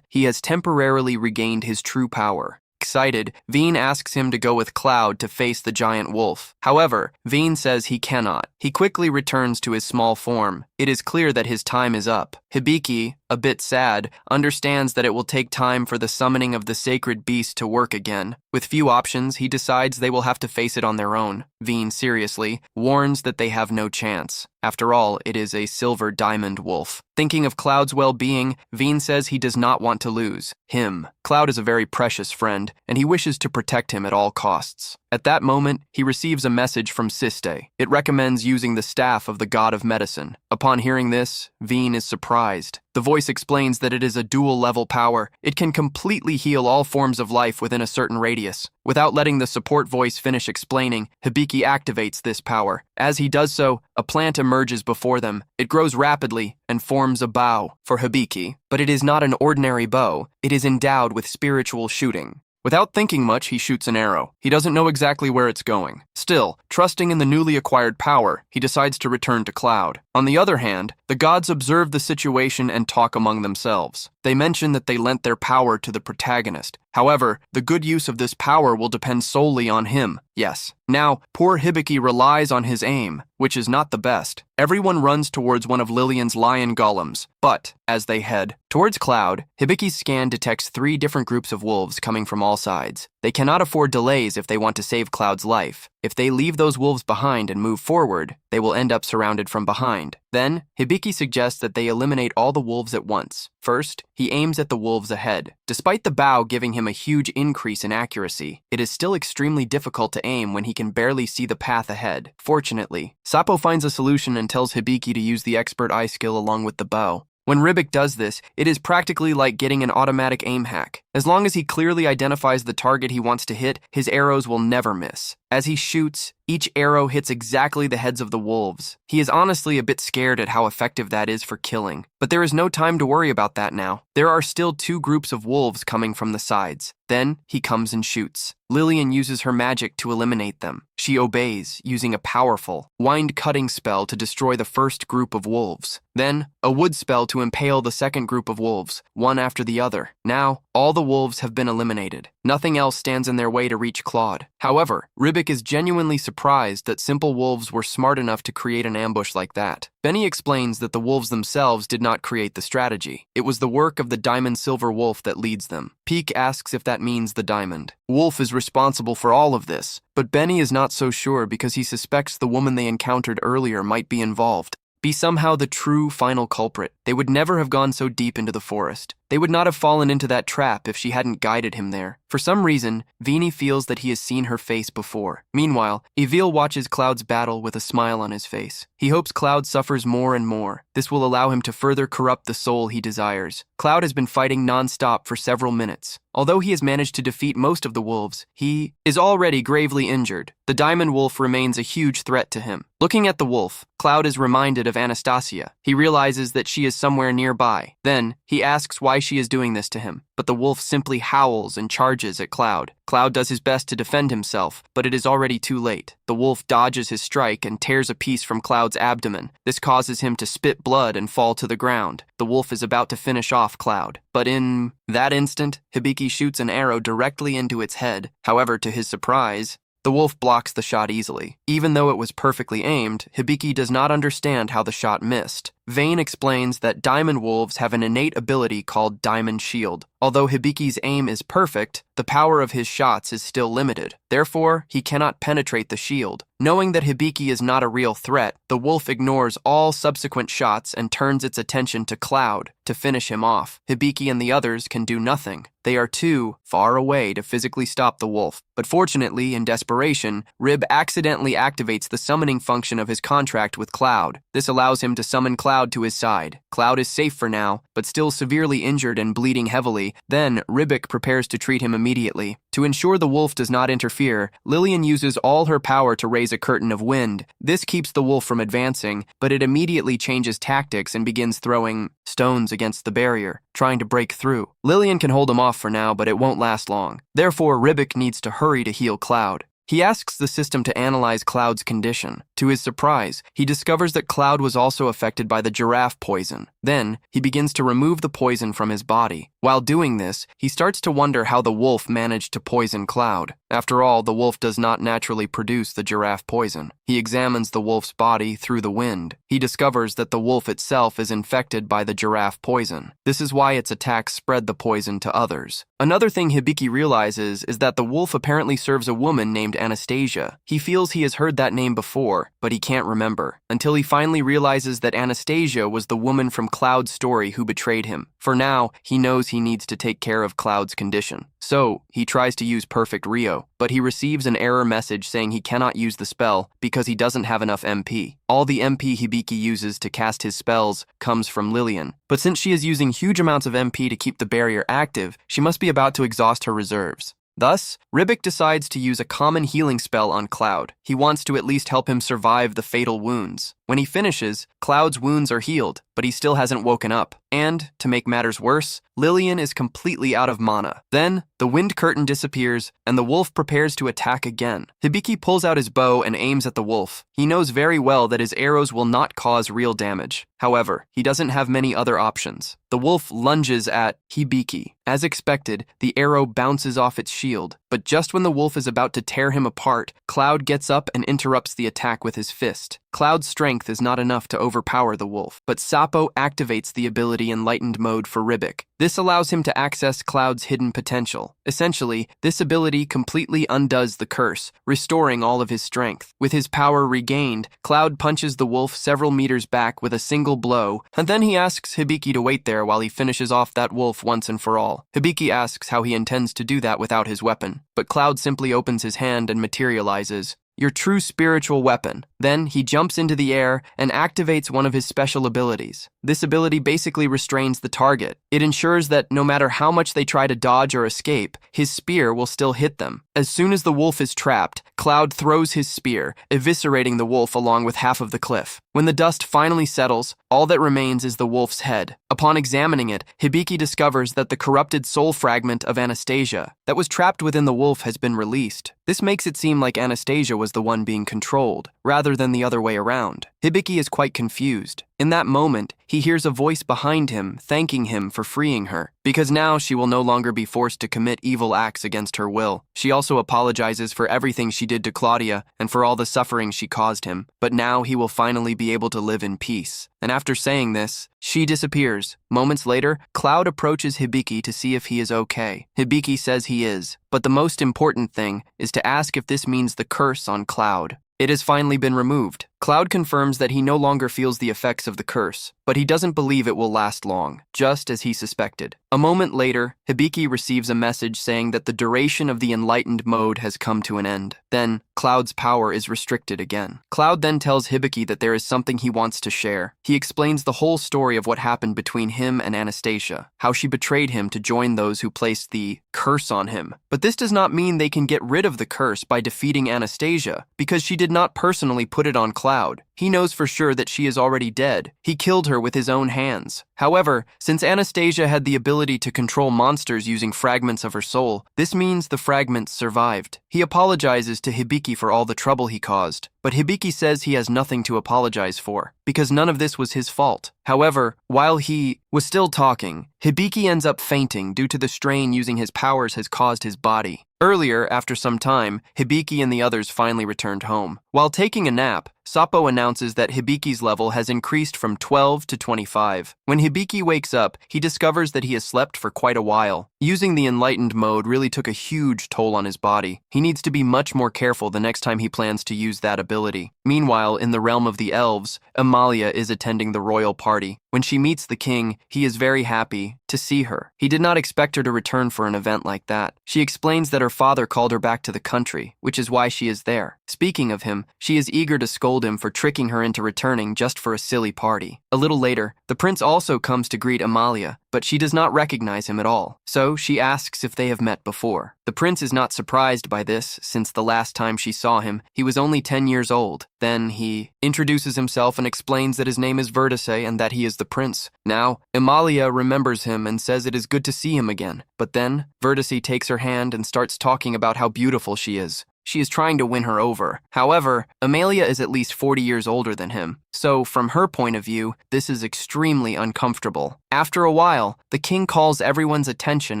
Speaker 1: he has temporarily regained his true power. Excited, Vane asks him to go with Cloud to face the giant wolf. However, Vane says he cannot. He quickly returns to his small form. It is clear that his time is up. Hibiki, a bit sad, understands that it will take time for the summoning of the sacred beast to work again. With few options, he decides they will have to face it on their own. Vane, seriously, warns that they have no chance. After all, it is a silver diamond wolf. Thinking of Cloud's well-being, Vane says he does not want to lose him. Cloud is a very precious friend, and he wishes to protect him at all costs. At that moment, he receives a message from Siste. It recommends using the staff of the god of medicine. Upon hearing this, Vane is surprised. The voice explains that it is a dual-level power. It can completely heal all forms of life within a certain radius. Without letting the support voice finish explaining, Hibiki activates this power. As he does so, a plant emerges before them. It grows rapidly and forms a bow for Hibiki. But it is not an ordinary bow. It is endowed with spiritual shooting. Without thinking much, he shoots an arrow. He doesn't know exactly where it's going. Still, trusting in the newly acquired power, he decides to return to Cloud. On the other hand, the gods observe the situation and talk among themselves. They mention that they lent their power to the protagonist. However, the good use of this power will depend solely on him. Yes. Now, poor Hibiki relies on his aim, which is not the best. Everyone runs towards one of Lillian's lion golems, but, as they head towards Cloud, Hibiki's scan detects 3 different groups of wolves coming from all sides. They cannot afford delays if they want to save Cloud's life. If they leave those wolves behind and move forward, they will end up surrounded from behind. Then, Hibiki suggests that they eliminate all the wolves at once. First, he aims at the wolves ahead. Despite the bow giving him a huge increase in accuracy, it is still extremely difficult to aim when he can barely see the path ahead. Fortunately, Sapo finds a solution and tells Hibiki to use the expert eye skill along with the bow. When Rybik does this, it is practically like getting an automatic aim hack. As long as he clearly identifies the target he wants to hit, his arrows will never miss. As he shoots, each arrow hits exactly the heads of the wolves. He is honestly a bit scared at how effective that is for killing. But there is no time to worry about that now. There are still 2 groups of wolves coming from the sides. Then, he comes and shoots. Lillian uses her magic to eliminate them. She obeys, using a powerful, wind-cutting spell to destroy the first group of wolves. Then, a wood spell to impale the second group of wolves, one after the other. Now, all the wolves have been eliminated. Nothing else stands in their way to reach Claude. However, Rybik is genuinely surprised that simple wolves were smart enough to create an ambush like that. Benny explains that the wolves themselves did not create the strategy. It was the work of the diamond silver wolf that leads them. Peak asks if that means the diamond. Wolf is responsible for all of this, but Benny is not so sure because he suspects the woman they encountered earlier might be involved. Be somehow the true final culprit. They would never have gone so deep into the forest. They would not have fallen into that trap if she hadn't guided him there. For some reason, Vini feels that he has seen her face before. Meanwhile, Evil watches Cloud's battle with a smile on his face. He hopes Cloud suffers more and more. This will allow him to further corrupt the soul he desires. Cloud has been fighting non-stop for several minutes. Although he has managed to defeat most of the wolves, he is already gravely injured. The diamond wolf remains a huge threat to him. Looking at the wolf, Cloud is reminded of Anastasia. He realizes that she is somewhere nearby. Then, he asks why she is doing this to him, but the wolf simply howls and charges at Cloud. Cloud does his best to defend himself, but it is already too late. The wolf dodges his strike and tears a piece from Cloud's abdomen. This causes him to spit blood and fall to the ground. The wolf is about to finish off Cloud, but in that instant, Hibiki shoots an arrow directly into its head. However, to his surprise, the wolf blocks the shot easily. Even though it was perfectly aimed, Hibiki does not understand how the shot missed. Vane explains that diamond wolves have an innate ability called Diamond Shield. Although Hibiki's aim is perfect, the power of his shots is still limited. Therefore, he cannot penetrate the shield. Knowing that Hibiki is not a real threat, the wolf ignores all subsequent shots and turns its attention to Cloud to finish him off. Hibiki and the others can do nothing. They are too far away to physically stop the wolf. But fortunately, in desperation, Rib accidentally activates the summoning function of his contract with Cloud. This allows him to summon Cloud to his side. Cloud is safe for now, but still severely injured and bleeding heavily. Then, Ribic prepares to treat him immediately. To ensure the wolf does not interfere, Lillian uses all her power to raise a curtain of wind. This keeps the wolf from advancing, but it immediately changes tactics and begins throwing stones against the barrier, trying to break through. Lillian can hold him off for now, but it won't last long. Therefore, Ribic needs to hurry to heal Cloud. He asks the system to analyze Cloud's condition. To his surprise, he discovers that Cloud was also affected by the giraffe poison. Then, he begins to remove the poison from his body. While doing this, he starts to wonder how the wolf managed to poison Cloud. After all, the wolf does not naturally produce the giraffe poison. He examines the wolf's body through the wind. He discovers that the wolf itself is infected by the giraffe poison. This is why its attacks spread the poison to others. Another thing Hibiki realizes is that the wolf apparently serves a woman named Anastasia. He feels he has heard that name before, but he can't remember, until he finally realizes that Anastasia was the woman from Cloud's story who betrayed him. For now, he knows he needs to take care of Cloud's condition. So, he tries to use Perfect Rio, but he receives an error message saying he cannot use the spell because he doesn't have enough MP. All the MP Hibiki uses to cast his spells comes from Lillian. But since she is using huge amounts of MP to keep the barrier active, she must be about to exhaust her reserves. Thus, Ribic decides to use a common healing spell on Cloud. He wants to at least help him survive the fatal wounds. When he finishes, Cloud's wounds are healed, but he still hasn't woken up. And, to make matters worse, Lillian is completely out of mana. Then, the wind curtain disappears, and the wolf prepares to attack again. Hibiki pulls out his bow and aims at the wolf. He knows very well that his arrows will not cause real damage. However, he doesn't have many other options. The wolf lunges at Hibiki. As expected, the arrow bounces off its shield, but just when the wolf is about to tear him apart, Cloud gets up and interrupts the attack with his fist. Cloud's strength is not enough to overpower the wolf, but Sapo activates the ability Enlightened Mode for Ribic. This allows him to access Cloud's hidden potential. Essentially, this ability completely undoes the curse, restoring all of his strength. With his power regained, Cloud punches the wolf several meters back with a single blow, and then he asks Hibiki to wait there while he finishes off that wolf once and for all. Hibiki asks how he intends to do that without his weapon, but Cloud simply opens his hand and materializes. Your true spiritual weapon. Then he jumps into the air and activates one of his special abilities. This ability basically restrains the target. It ensures that no matter how much they try to dodge or escape, his spear will still hit them. As soon as the wolf is trapped, Cloud throws his spear, eviscerating the wolf along with half of the cliff. When the dust finally settles, all that remains is the wolf's head. Upon examining it, Hibiki discovers that the corrupted soul fragment of Anastasia that was trapped within the wolf has been released. This makes it seem like Anastasia was the one being controlled, rather than the other way around. Hibiki is quite confused. In that moment, he hears a voice behind him thanking him for freeing her, because now she will no longer be forced to commit evil acts against her will. She also apologizes for everything she did to Claudia and for all the suffering she caused him, but now he will finally be able to live in peace. And after saying this, she disappears. Moments later, Cloud approaches Hibiki to see if he is okay. Hibiki says he is, but the most important thing is to ask if this means the curse on Cloud. It has finally been removed. Cloud confirms that he no longer feels the effects of the curse, but he doesn't believe it will last long, just as he suspected. A moment later, Hibiki receives a message saying that the duration of the enlightened mode has come to an end. Then, Cloud's power is restricted again. Cloud then tells Hibiki that there is something he wants to share. He explains the whole story of what happened between him and Anastasia, how she betrayed him to join those who placed the curse on him. But this does not mean they can get rid of the curse by defeating Anastasia, because she did not personally put it on Cloud. He knows for sure that she is already dead. He killed her with his own hands. However, since Anastasia had the ability to control monsters using fragments of her soul, this means the fragments survived. He apologizes to Hibiki for all the trouble he caused, but Hibiki says he has nothing to apologize for, because none of this was his fault. However, while he was still talking, Hibiki ends up fainting due to the strain using his powers has caused his body. Earlier, after some time, Hibiki and the others finally returned home. While taking a nap, Sappo announces that Hibiki's level has increased from 12 to 25. When Hibiki wakes up, he discovers that he has slept for quite a while. Using the enlightened mode really took a huge toll on his body. He needs to be much more careful the next time he plans to use that ability. Meanwhile, in the realm of the elves, Amalia is attending the royal party. When she meets the king, he is very happy to see her. He did not expect her to return for an event like that. She explains that her father called her back to the country, which is why she is there. Speaking of him, she is eager to scold him for tricking her into returning just for a silly party. A little later, the prince also comes to greet Amalia, but she does not recognize him at all. So she asks if they have met before. The prince is not surprised by this, since the last time she saw him, he was only 10 years old. Then he introduces himself and explains that his name is Vertice and that he is the prince. Now, Amalia remembers him and says it is good to see him again. But then, Vertice takes her hand and starts talking about how beautiful she is. She is trying to win her over. However, Amalia is at least 40 years older than him, so from her point of view, this is extremely uncomfortable. After a while, the king calls everyone's attention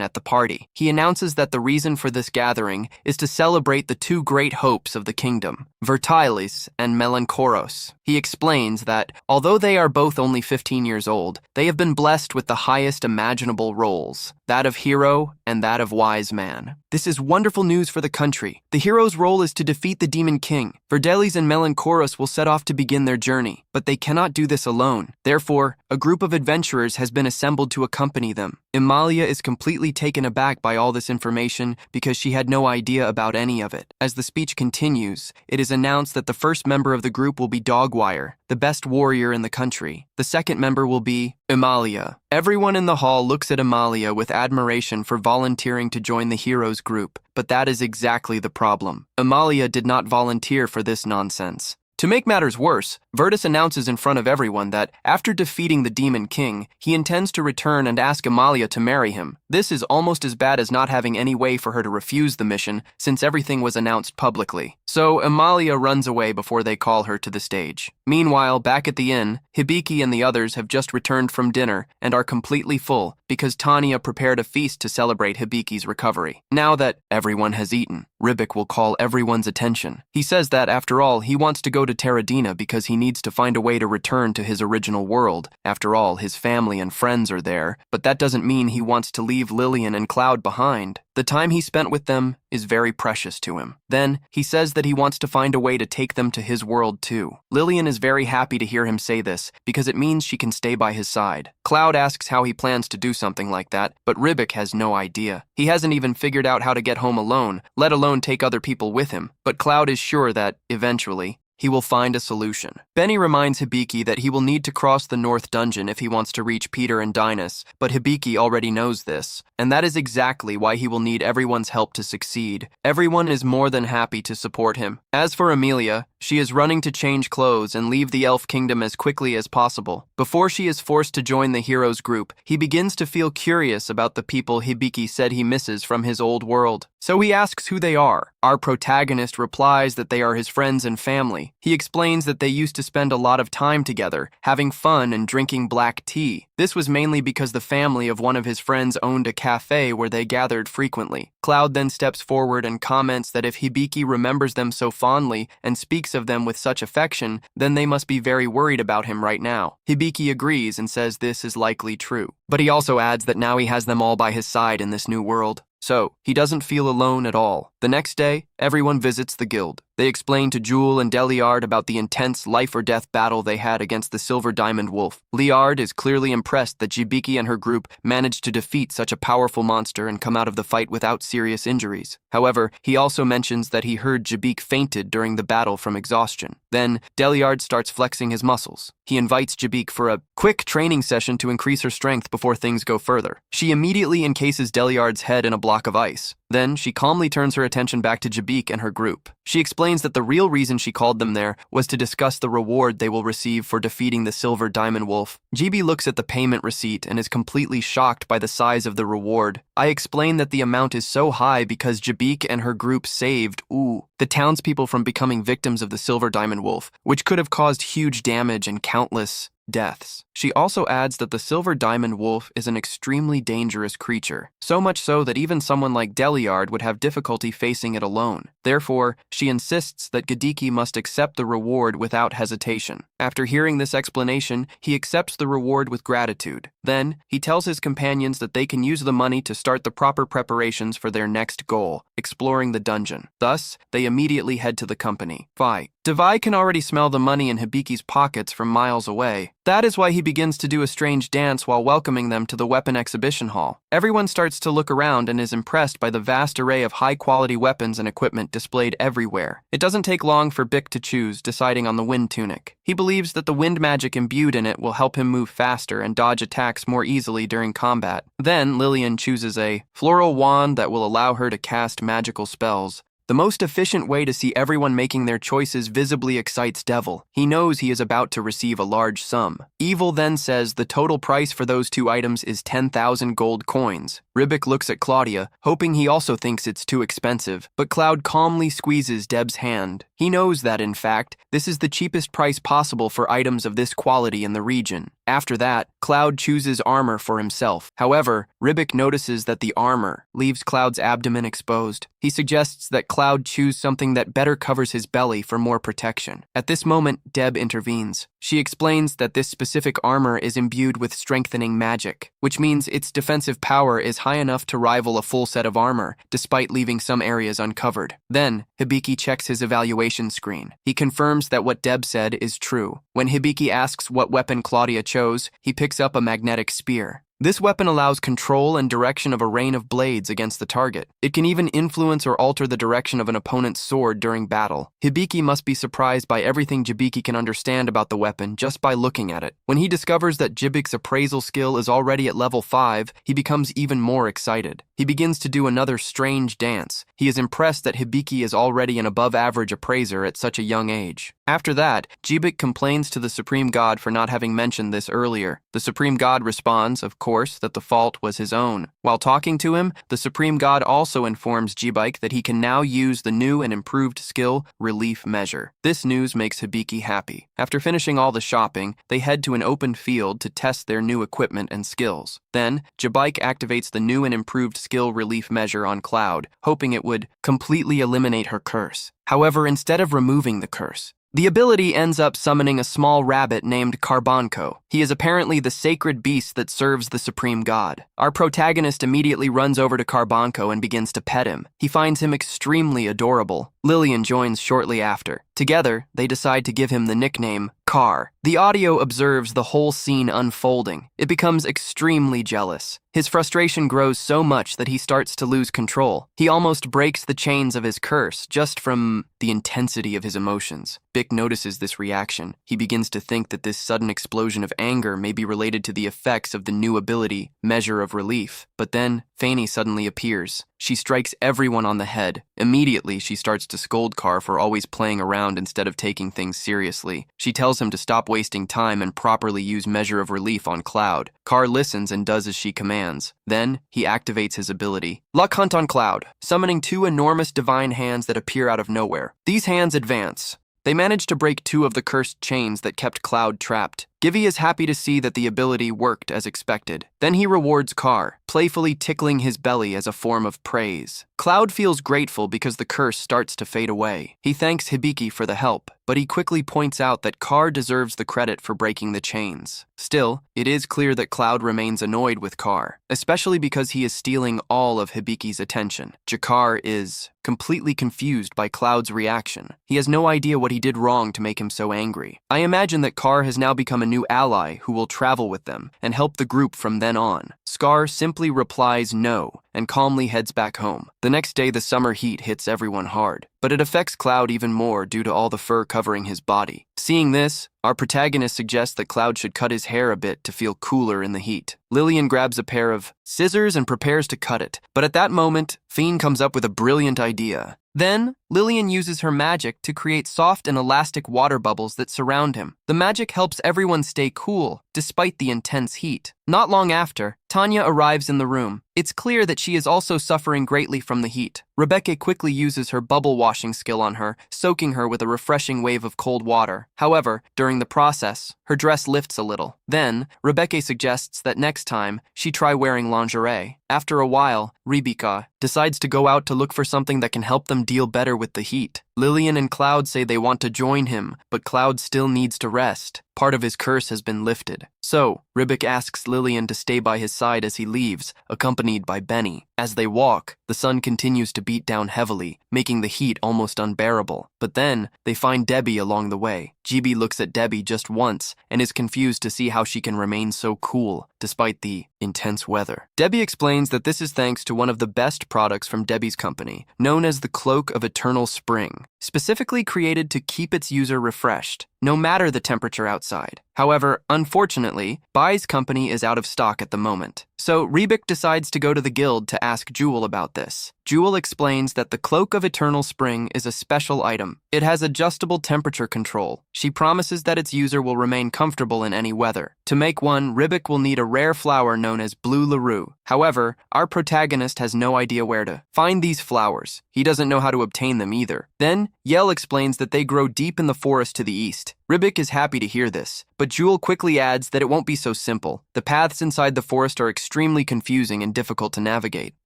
Speaker 1: at the party. He announces that the reason for this gathering is to celebrate the two great hopes of the kingdom, Vertilis and Melanchoros. He explains that, although they are both only 15 years old, they have been blessed with the highest imaginable roles, that of hero and that of wise man. This is wonderful news for the country. The hero's role is to defeat the demon king. Verdelis and Melanchoros will set off to begin their journey, but they cannot do this alone. Therefore, a group of adventurers has been assembled to accompany them. Amalia is completely taken aback by all this information because she had no idea about any of it. As the speech continues, it is announced that the first member of the group will be Dogwire, the best warrior in the country. The second member will be Amalia. Everyone in the hall looks at Amalia with admiration for volunteering to join the heroes group, but that is exactly the problem. Amalia did not volunteer for this nonsense. To make matters worse, Vertus announces in front of everyone that, after defeating the Demon King, he intends to return and ask Amalia to marry him. This is almost as bad as not having any way for her to refuse the mission, since everything was announced publicly. So Amalia runs away before they call her to the stage. Meanwhile, back at the inn, Hibiki and the others have just returned from dinner and are completely full, because Tanya prepared a feast to celebrate Hibiki's recovery. Now that everyone has eaten, Ribik will call everyone's attention. He says that, after all, he wants to go to Terradina because he needs to find a way to return to his original world. After all, his family and friends are there, but that doesn't mean he wants to leave Lillian and Cloud behind. The time he spent with them is very precious to him. Then, he says that he wants to find a way to take them to his world too. Lillian is very happy to hear him say this, because it means she can stay by his side. Cloud asks how he plans to do something like that, but Ribik has no idea. He hasn't even figured out how to get home alone, let alone take other people with him. But Cloud is sure that, eventually, he will find a solution. Benny reminds Hibiki that he will need to cross the North Dungeon if he wants to reach Peter and Dinas, but Hibiki already knows this, and that is exactly why he will need everyone's help to succeed. Everyone is more than happy to support him. As for Amelia, she is running to change clothes and leave the Elf Kingdom as quickly as possible. Before she is forced to join the heroes group, he begins to feel curious about the people Hibiki said he misses from his old world. So he asks who they are. Our protagonist replies that they are his friends and family. He explains that they used to spend a lot of time together, having fun and drinking black tea. This was mainly because the family of one of his friends owned a cafe where they gathered frequently. Cloud then steps forward and comments that if Hibiki remembers them so fondly and speaks of them with such affection, then they must be very worried about him right now. Hibiki agrees and says this is likely true. But he also adds that now he has them all by his side in this new world. So, he doesn't feel alone at all. The next day, everyone visits the guild. They explain to Jewel and Deliard about the intense life-or-death battle they had against the Silver Diamond Wolf. Liard is clearly impressed that Jibiki and her group managed to defeat such a powerful monster and come out of the fight without serious injuries. However, he also mentions that he heard Jibik fainted during the battle from exhaustion. Then, Deliard starts flexing his muscles. He invites Jibik for a quick training session to increase her strength before things go further. She immediately encases Deliard's head in a block of ice. Then, she calmly turns her attention back to Jibik and her group. She explains that the real reason she called them there was to discuss the reward they will receive for defeating the Silver Diamond Wolf. Jibi looks at the payment receipt and is completely shocked by the size of the reward. I explain that the amount is so high because Jibik and her group saved, the townspeople from becoming victims of the Silver Diamond Wolf, which could have caused huge damage and countless deaths. She also adds that the Silver Diamond Wolf is an extremely dangerous creature, so much so that even someone like Deliard would have difficulty facing it alone. Therefore, she insists that Gadiki must accept the reward without hesitation. After hearing this explanation, he accepts the reward with gratitude. Then, he tells his companions that they can use the money to start the proper preparations for their next goal, exploring the dungeon. Thus, they immediately head to the company. Devai can already smell the money in Hibiki's pockets from miles away. That is why he begins to do a strange dance while welcoming them to the weapon exhibition hall. Everyone starts to look around and is impressed by the vast array of high-quality weapons and equipment displayed everywhere. It doesn't take long for Bick to choose, deciding on the wind tunic. He believes that the wind magic imbued in it will help him move faster and dodge attacks more easily during combat. Then, Lillian chooses a floral wand that will allow her to cast magical spells. The most efficient way to see everyone making their choices visibly excites Devil. He knows he is about to receive a large sum. Evil then says the total price for those two items is 10,000 gold coins. Ribic looks at Claudia, hoping he also thinks it's too expensive, but Cloud calmly squeezes Deb's hand. He knows that, in fact, this is the cheapest price possible for items of this quality in the region. After that, Cloud chooses armor for himself. However, Ribic notices that the armor leaves Cloud's abdomen exposed. He suggests that Cloud choose something that better covers his belly for more protection. At this moment, Deb intervenes. She explains that this specific armor is imbued with strengthening magic, which means its defensive power is high enough to rival a full set of armor, despite leaving some areas uncovered. Then, Hibiki checks his evaluation screen. He confirms that what Deb said is true. When Hibiki asks what weapon Claudia chose, he picks up a magnetic spear. This weapon allows control and direction of a rain of blades against the target. It can even influence or alter the direction of an opponent's sword during battle. Hibiki must be surprised by everything Jibiki can understand about the weapon just by looking at it. When he discovers that Jibik's appraisal skill is already at level 5, he becomes even more excited. He begins to do another strange dance. He is impressed that Hibiki is already an above-average appraiser at such a young age. After that, Jibik complains to the Supreme God for not having mentioned this earlier. The Supreme God responds, of course, that the fault was his own. While talking to him, the Supreme God also informs Jibik that he can now use the new and improved skill, Relief Measure. This news makes Hibiki happy. After finishing all the shopping, they head to an open field to test their new equipment and skills. Then, Jibik activates the new and improved skill Relief Measure on Cloud, hoping it would completely eliminate her curse. However, instead of removing the curse, the ability ends up summoning a small rabbit named Carbonco. He is apparently the sacred beast that serves the Supreme God. Our protagonist immediately runs over to Carbonco and begins to pet him. He finds him extremely adorable. Lillian joins shortly after. Together, they decide to give him the nickname Car. The audio observes the whole scene unfolding. It becomes extremely jealous. His frustration grows so much that he starts to lose control. He almost breaks the chains of his curse just from the intensity of his emotions. Bick notices this reaction. He begins to think that this sudden explosion of anger may be related to the effects of the new ability, Measure of Relief. But then, Fanny suddenly appears. She strikes everyone on the head. Immediately, she starts to scold Carr for always playing around instead of taking things seriously. She tells him to stop wasting time and properly use Measure of Relief on Cloud. Carr listens and does as she commands. Then, he activates his ability, Luck Hunt on Cloud, summoning 2 enormous divine hands that appear out of nowhere. These hands advance. They manage to break 2 of the cursed chains that kept Cloud trapped. Givy is happy to see that the ability worked as expected. Then he rewards Car, playfully tickling his belly as a form of praise. Cloud feels grateful because the curse starts to fade away. He thanks Hibiki for the help, but he quickly points out that Car deserves the credit for breaking the chains. Still, it is clear that Cloud remains annoyed with Car, especially because he is stealing all of Hibiki's attention. Jakar is completely confused by Cloud's reaction. He has no idea what he did wrong to make him so angry. I imagine that Car has now become a new ally who will travel with them and help the group from then on. Scar simply replies no and calmly heads back home. The next day, the summer heat hits everyone hard, but it affects Cloud even more due to all the fur covering his body. Seeing this, our protagonist suggests that Cloud should cut his hair a bit to feel cooler in the heat. Lillian grabs a pair of scissors and prepares to cut it, but at that moment, Fiend comes up with a brilliant idea. Then, Lillian uses her magic to create soft and elastic water bubbles that surround him. The magic helps everyone stay cool, despite the intense heat. Not long after, Tanya arrives in the room. It's clear that she is also suffering greatly from the heat. Rebecca quickly uses her bubble washing skill on her, soaking her with a refreshing wave of cold water. However, during the process, her dress lifts a little. Then, Rebecca suggests that next time, she try wearing lingerie. After a while, Rebecca decides to go out to look for something that can help them deal better with the heat. Lillian and Cloud say they want to join him, but Cloud still needs to rest. Part of his curse has been lifted. So, Ribic asks Lillian to stay by his side as he leaves, accompanied by Benny. As they walk, the sun continues to beat down heavily, making the heat almost unbearable. But then, they find Debbie along the way. GB looks at Debbie just once and is confused to see how she can remain so cool, despite the intense weather. Debbie explains that this is thanks to one of the best products from Debbie's company, known as the Cloak of Eternal Spring, specifically created to keep its user refreshed, no matter the temperature outside. However, unfortunately, Bai's company is out of stock at the moment. So Rebik decides to go to the guild to ask Jewel about this. Jewel explains that the Cloak of Eternal Spring is a special item. It has adjustable temperature control. She promises that its user will remain comfortable in any weather. To make one, Rebik will need a rare flower known as Blue Larue. However, our protagonist has no idea where to find these flowers. He doesn't know how to obtain them either. Then, Yell explains that they grow deep in the forest to the east. Rebik is happy to hear this, but Jewel quickly adds that it won't be so simple. The paths inside the forest are extremely confusing and difficult to navigate.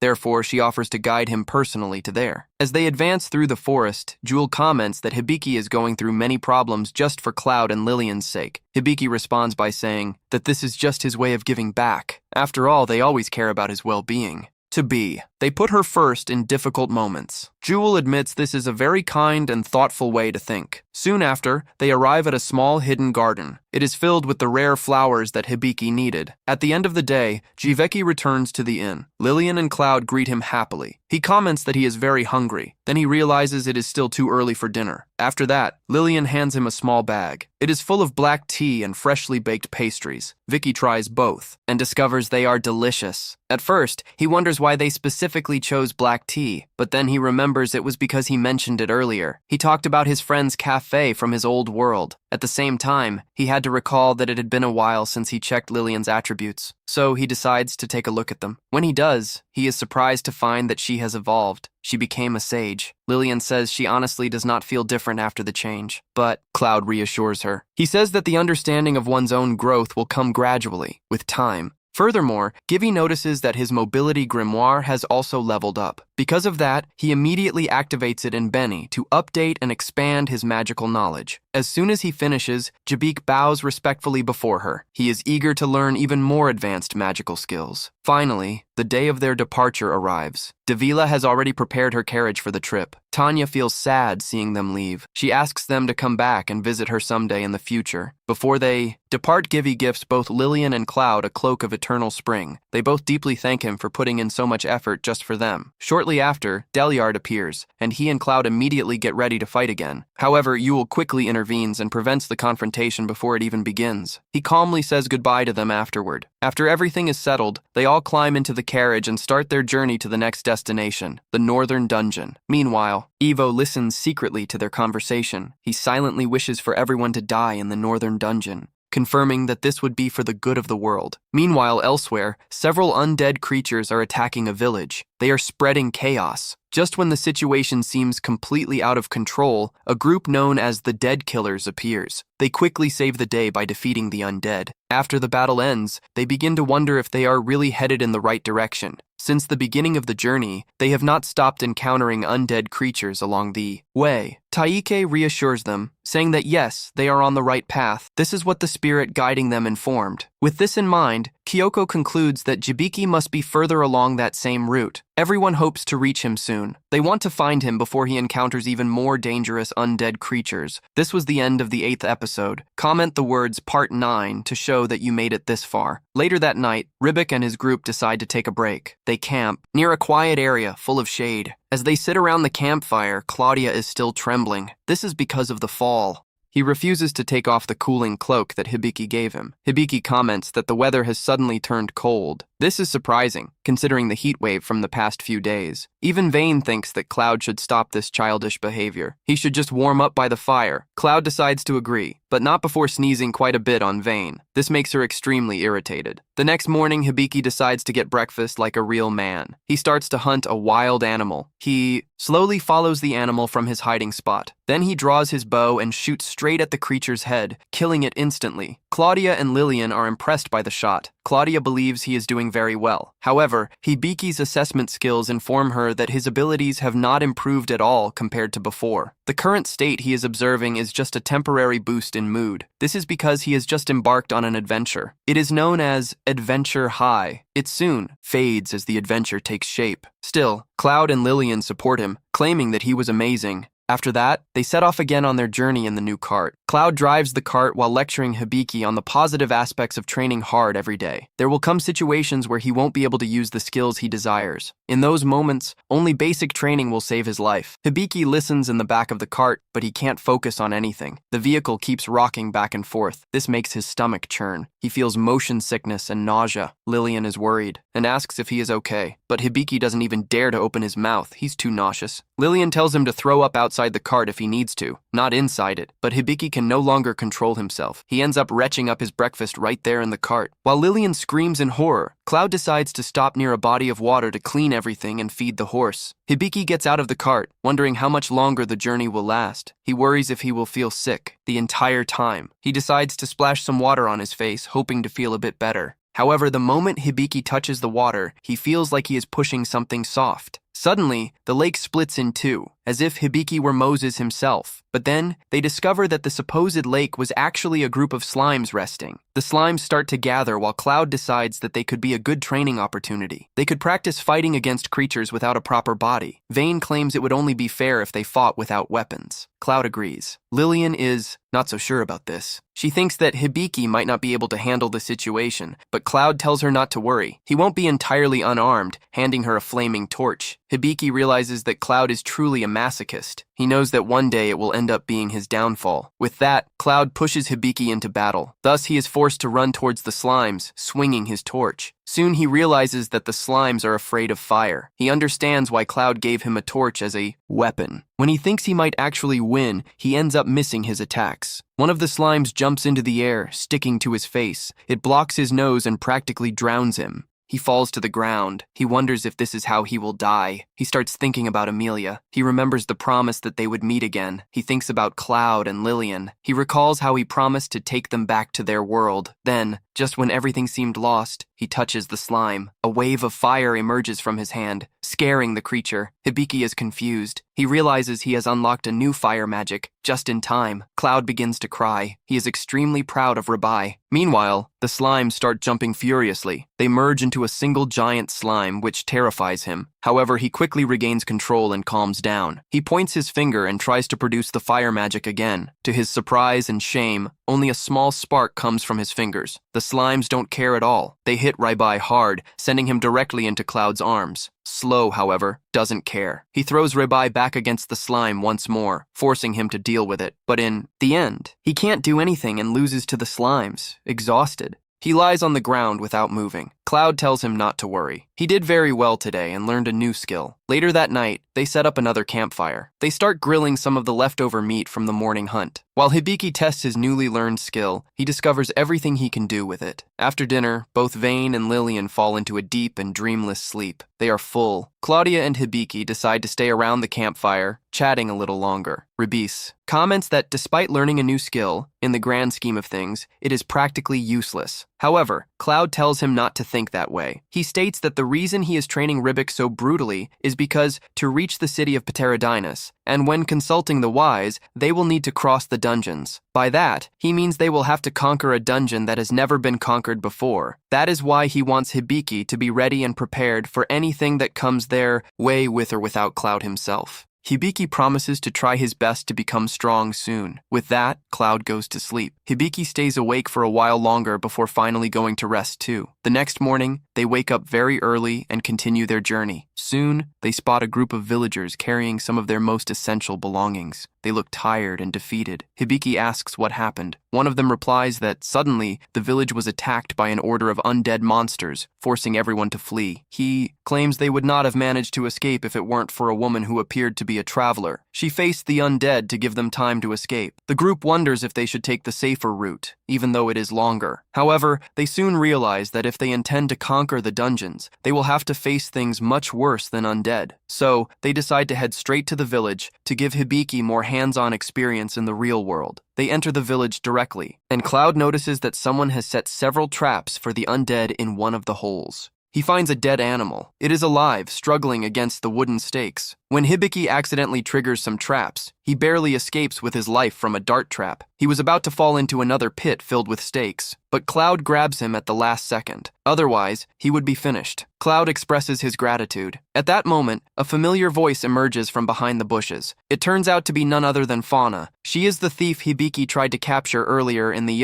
Speaker 1: Therefore, she offers to guide him personally to there. As they advance through the forest, Jewel comments that Hibiki is going through many problems just for Cloud and Lillian's sake. Hibiki responds by saying that this is just his way of giving back. After all, they always care about his well-being. To be. They put her first in difficult moments. Jewel admits this is a very kind and thoughtful way to think. Soon after, they arrive at a small hidden garden. It is filled with the rare flowers that Hibiki needed. At the end of the day, Jiveki returns to the inn. Lillian and Cloud greet him happily. He comments that he is very hungry. Then he realizes it is still too early for dinner. After that, Lillian hands him a small bag. It is full of black tea and freshly baked pastries. Vicky tries both and discovers they are delicious. At first, he wonders why they specifically chose black tea, but then he remembers it was because he mentioned it earlier. He talked about his friend's cafe from his old world. At the same time, he had to recall that it had been a while since he checked Lillian's attributes, so he decides to take a look at them. When he does, he is surprised to find that she has evolved. She became a sage. Lillian says she honestly does not feel different after the change, but Cloud reassures her. He says that the understanding of one's own growth will come gradually, with time. Furthermore, Givy notices that his mobility grimoire has also leveled up. Because of that, he immediately activates it in Benny to update and expand his magical knowledge. As soon as he finishes, Jabik bows respectfully before her. He is eager to learn even more advanced magical skills. Finally, the day of their departure arrives. Davila has already prepared her carriage for the trip. Tanya feels sad seeing them leave. She asks them to come back and visit her someday in the future. Before they depart, Givy gifts both Lillian and Cloud a cloak of eternal spring. They both deeply thank him for putting in so much effort just for them. Shortly after, Delyard appears, and he and Cloud immediately get ready to fight again. However, Yule quickly intervenes and prevents the confrontation before it even begins. He calmly says goodbye to them afterward. After everything is settled, they all climb into the carriage and start their journey to the next destination, the Northern Dungeon. Meanwhile, Evo listens secretly to their conversation. He silently wishes for everyone to die in the Northern Dungeon, confirming that this would be for the good of the world. Meanwhile, elsewhere, several undead creatures are attacking a village. They are spreading chaos. Just when the situation seems completely out of control, a group known as the Dead Killers appears. They quickly save the day by defeating the undead. After the battle ends, they begin to wonder if they are really headed in the right direction. Since the beginning of the journey, they have not stopped encountering undead creatures along the way. Taike reassures them, saying that yes, they are on the right path. This is what the spirit guiding them informed. With this in mind, Kyoko concludes that Jibiki must be further along that same route. Everyone hopes to reach him soon. They want to find him before he encounters even more dangerous undead creatures. This was the end of the 8th episode. Comment the words Part 9 to show that you made it this far. Later that night, Ribik and his group decide to take a break. They camp near a quiet area full of shade. As they sit around the campfire, Claudia is still trembling. This is because of the fall. He refuses to take off the cooling cloak that Hibiki gave him. Hibiki comments that the weather has suddenly turned cold. This is surprising, considering the heat wave from the past few days. Even Vane thinks that Cloud should stop this childish behavior. He should just warm up by the fire. Cloud decides to agree, but not before sneezing quite a bit on Vane. This makes her extremely irritated. The next morning, Hibiki decides to get breakfast like a real man. He starts to hunt a wild animal. He slowly follows the animal from his hiding spot. Then he draws his bow and shoots straight at the creature's head, killing it instantly. Claudia and Lillian are impressed by the shot. Claudia believes he is doing very well. However, Hibiki's assessment skills inform her that his abilities have not improved at all compared to before. The current state he is observing is just a temporary boost in mood. This is because he has just embarked on an adventure. It is known as Adventure High. It soon fades as the adventure takes shape. Still, Cloud and Lillian support him, claiming that he was amazing. After that, they set off again on their journey in the new cart. Cloud drives the cart while lecturing Hibiki on the positive aspects of training hard every day. There will come situations where he won't be able to use the skills he desires. In those moments, only basic training will save his life. Hibiki listens in the back of the cart, but he can't focus on anything. The vehicle keeps rocking back and forth. This makes his stomach churn. He feels motion sickness and nausea. Lillian is worried and asks if he is okay, but Hibiki doesn't even dare to open his mouth. He's too nauseous. Lillian tells him to throw up outside the cart if he needs to, not inside it, but Hibiki can no longer control himself. He ends up retching up his breakfast right there in the cart. While Lillian screams in horror, Cloud decides to stop near a body of water to clean everything and feed the horse. Hibiki gets out of the cart, wondering how much longer the journey will last. He worries if he will feel sick the entire time. He decides to splash some water on his face, hoping to feel a bit better. However, the moment Hibiki touches the water, he feels like he is pushing something soft. Suddenly, the lake splits in two, as if Hibiki were Moses himself. But then, they discover that the supposed lake was actually a group of slimes resting. The slimes start to gather while Cloud decides that they could be a good training opportunity. They could practice fighting against creatures without a proper body. Vane claims it would only be fair if they fought without weapons. Cloud agrees. Lillian is not so sure about this. She thinks that Hibiki might not be able to handle the situation, but Cloud tells her not to worry. He won't be entirely unarmed, handing her a flaming torch. Hibiki realizes that Cloud is truly a masochist. He knows that one day it will end up being his downfall. With that, Cloud pushes Hibiki into battle. Thus, he is forced to run towards the slimes, swinging his torch. Soon he realizes that the slimes are afraid of fire. He understands why Cloud gave him a torch as a weapon. When he thinks he might actually win, he ends up missing his attacks. One of the slimes jumps into the air, sticking to his face. It blocks his nose and practically drowns him. He falls to the ground. He wonders if this is how he will die. He starts thinking about Amelia. He remembers the promise that they would meet again. He thinks about Cloud and Lillian. He recalls how he promised to take them back to their world. Then, just when everything seemed lost, he touches the slime. A wave of fire emerges from his hand, scaring the creature. Hibiki is confused. He realizes he has unlocked a new fire magic, just in time. Cloud begins to cry. He is extremely proud of Rabai. Meanwhile, the slimes start jumping furiously. They merge into a single giant slime, which terrifies him. However, he quickly regains control and calms down. He points his finger and tries to produce the fire magic again. To his surprise and shame, only a small spark comes from his fingers. The slimes don't care at all. They hit Rabai hard, sending him directly into Cloud's arms. Slow, however, doesn't care. He throws Rabai back against the slime once more, forcing him to deal with it. But in the end, he can't do anything and loses to the slimes, exhausted. He lies on the ground without moving. Cloud tells him not to worry. He did very well today and learned a new skill. Later that night, they set up another campfire. They start grilling some of the leftover meat from the morning hunt. While Hibiki tests his newly learned skill, he discovers everything he can do with it. After dinner, both Vane and Lillian fall into a deep and dreamless sleep. They are full. Claudia and Hibiki decide to stay around the campfire, chatting a little longer. Ribis comments that despite learning a new skill, in the grand scheme of things, it is practically useless. However, Cloud tells him not to think that way. He states that the reason he is training Ribik so brutally is because to reach the city of Pterodinus, and when consulting the wise, they will need to cross the dungeons. By that, he means they will have to conquer a dungeon that has never been conquered before. That is why he wants Hibiki to be ready and prepared for anything that comes their way with or without Cloud himself. Hibiki promises to try his best to become strong soon. With that, Cloud goes to sleep. Hibiki stays awake for a while longer before finally going to rest too. The next morning, they wake up very early and continue their journey. Soon, they spot a group of villagers carrying some of their most essential belongings. They look tired and defeated. Hibiki asks what happened. One of them replies that suddenly, the village was attacked by an order of undead monsters, forcing everyone to flee. He claims they would not have managed to escape if it weren't for a woman who appeared to be a traveler. She faced the undead to give them time to escape. The group wonders if they should take the safer route, even though it is longer. However, they soon realize that if they intend to conquer the dungeons, they will have to face things much worse than undead. So, they decide to head straight to the village to give Hibiki more hands-on experience in the real world. They enter the village directly, and Cloud notices that someone has set several traps for the undead in one of the holes. He finds a dead animal. It is alive, struggling against the wooden stakes. When Hibiki accidentally triggers some traps, he barely escapes with his life from a dart trap. He was about to fall into another pit filled with stakes, but Cloud grabs him at the last second. Otherwise, he would be finished. Cloud expresses his gratitude. At that moment, a familiar voice emerges from behind the bushes. It turns out to be none other than Fauna. She is the thief Hibiki tried to capture earlier in the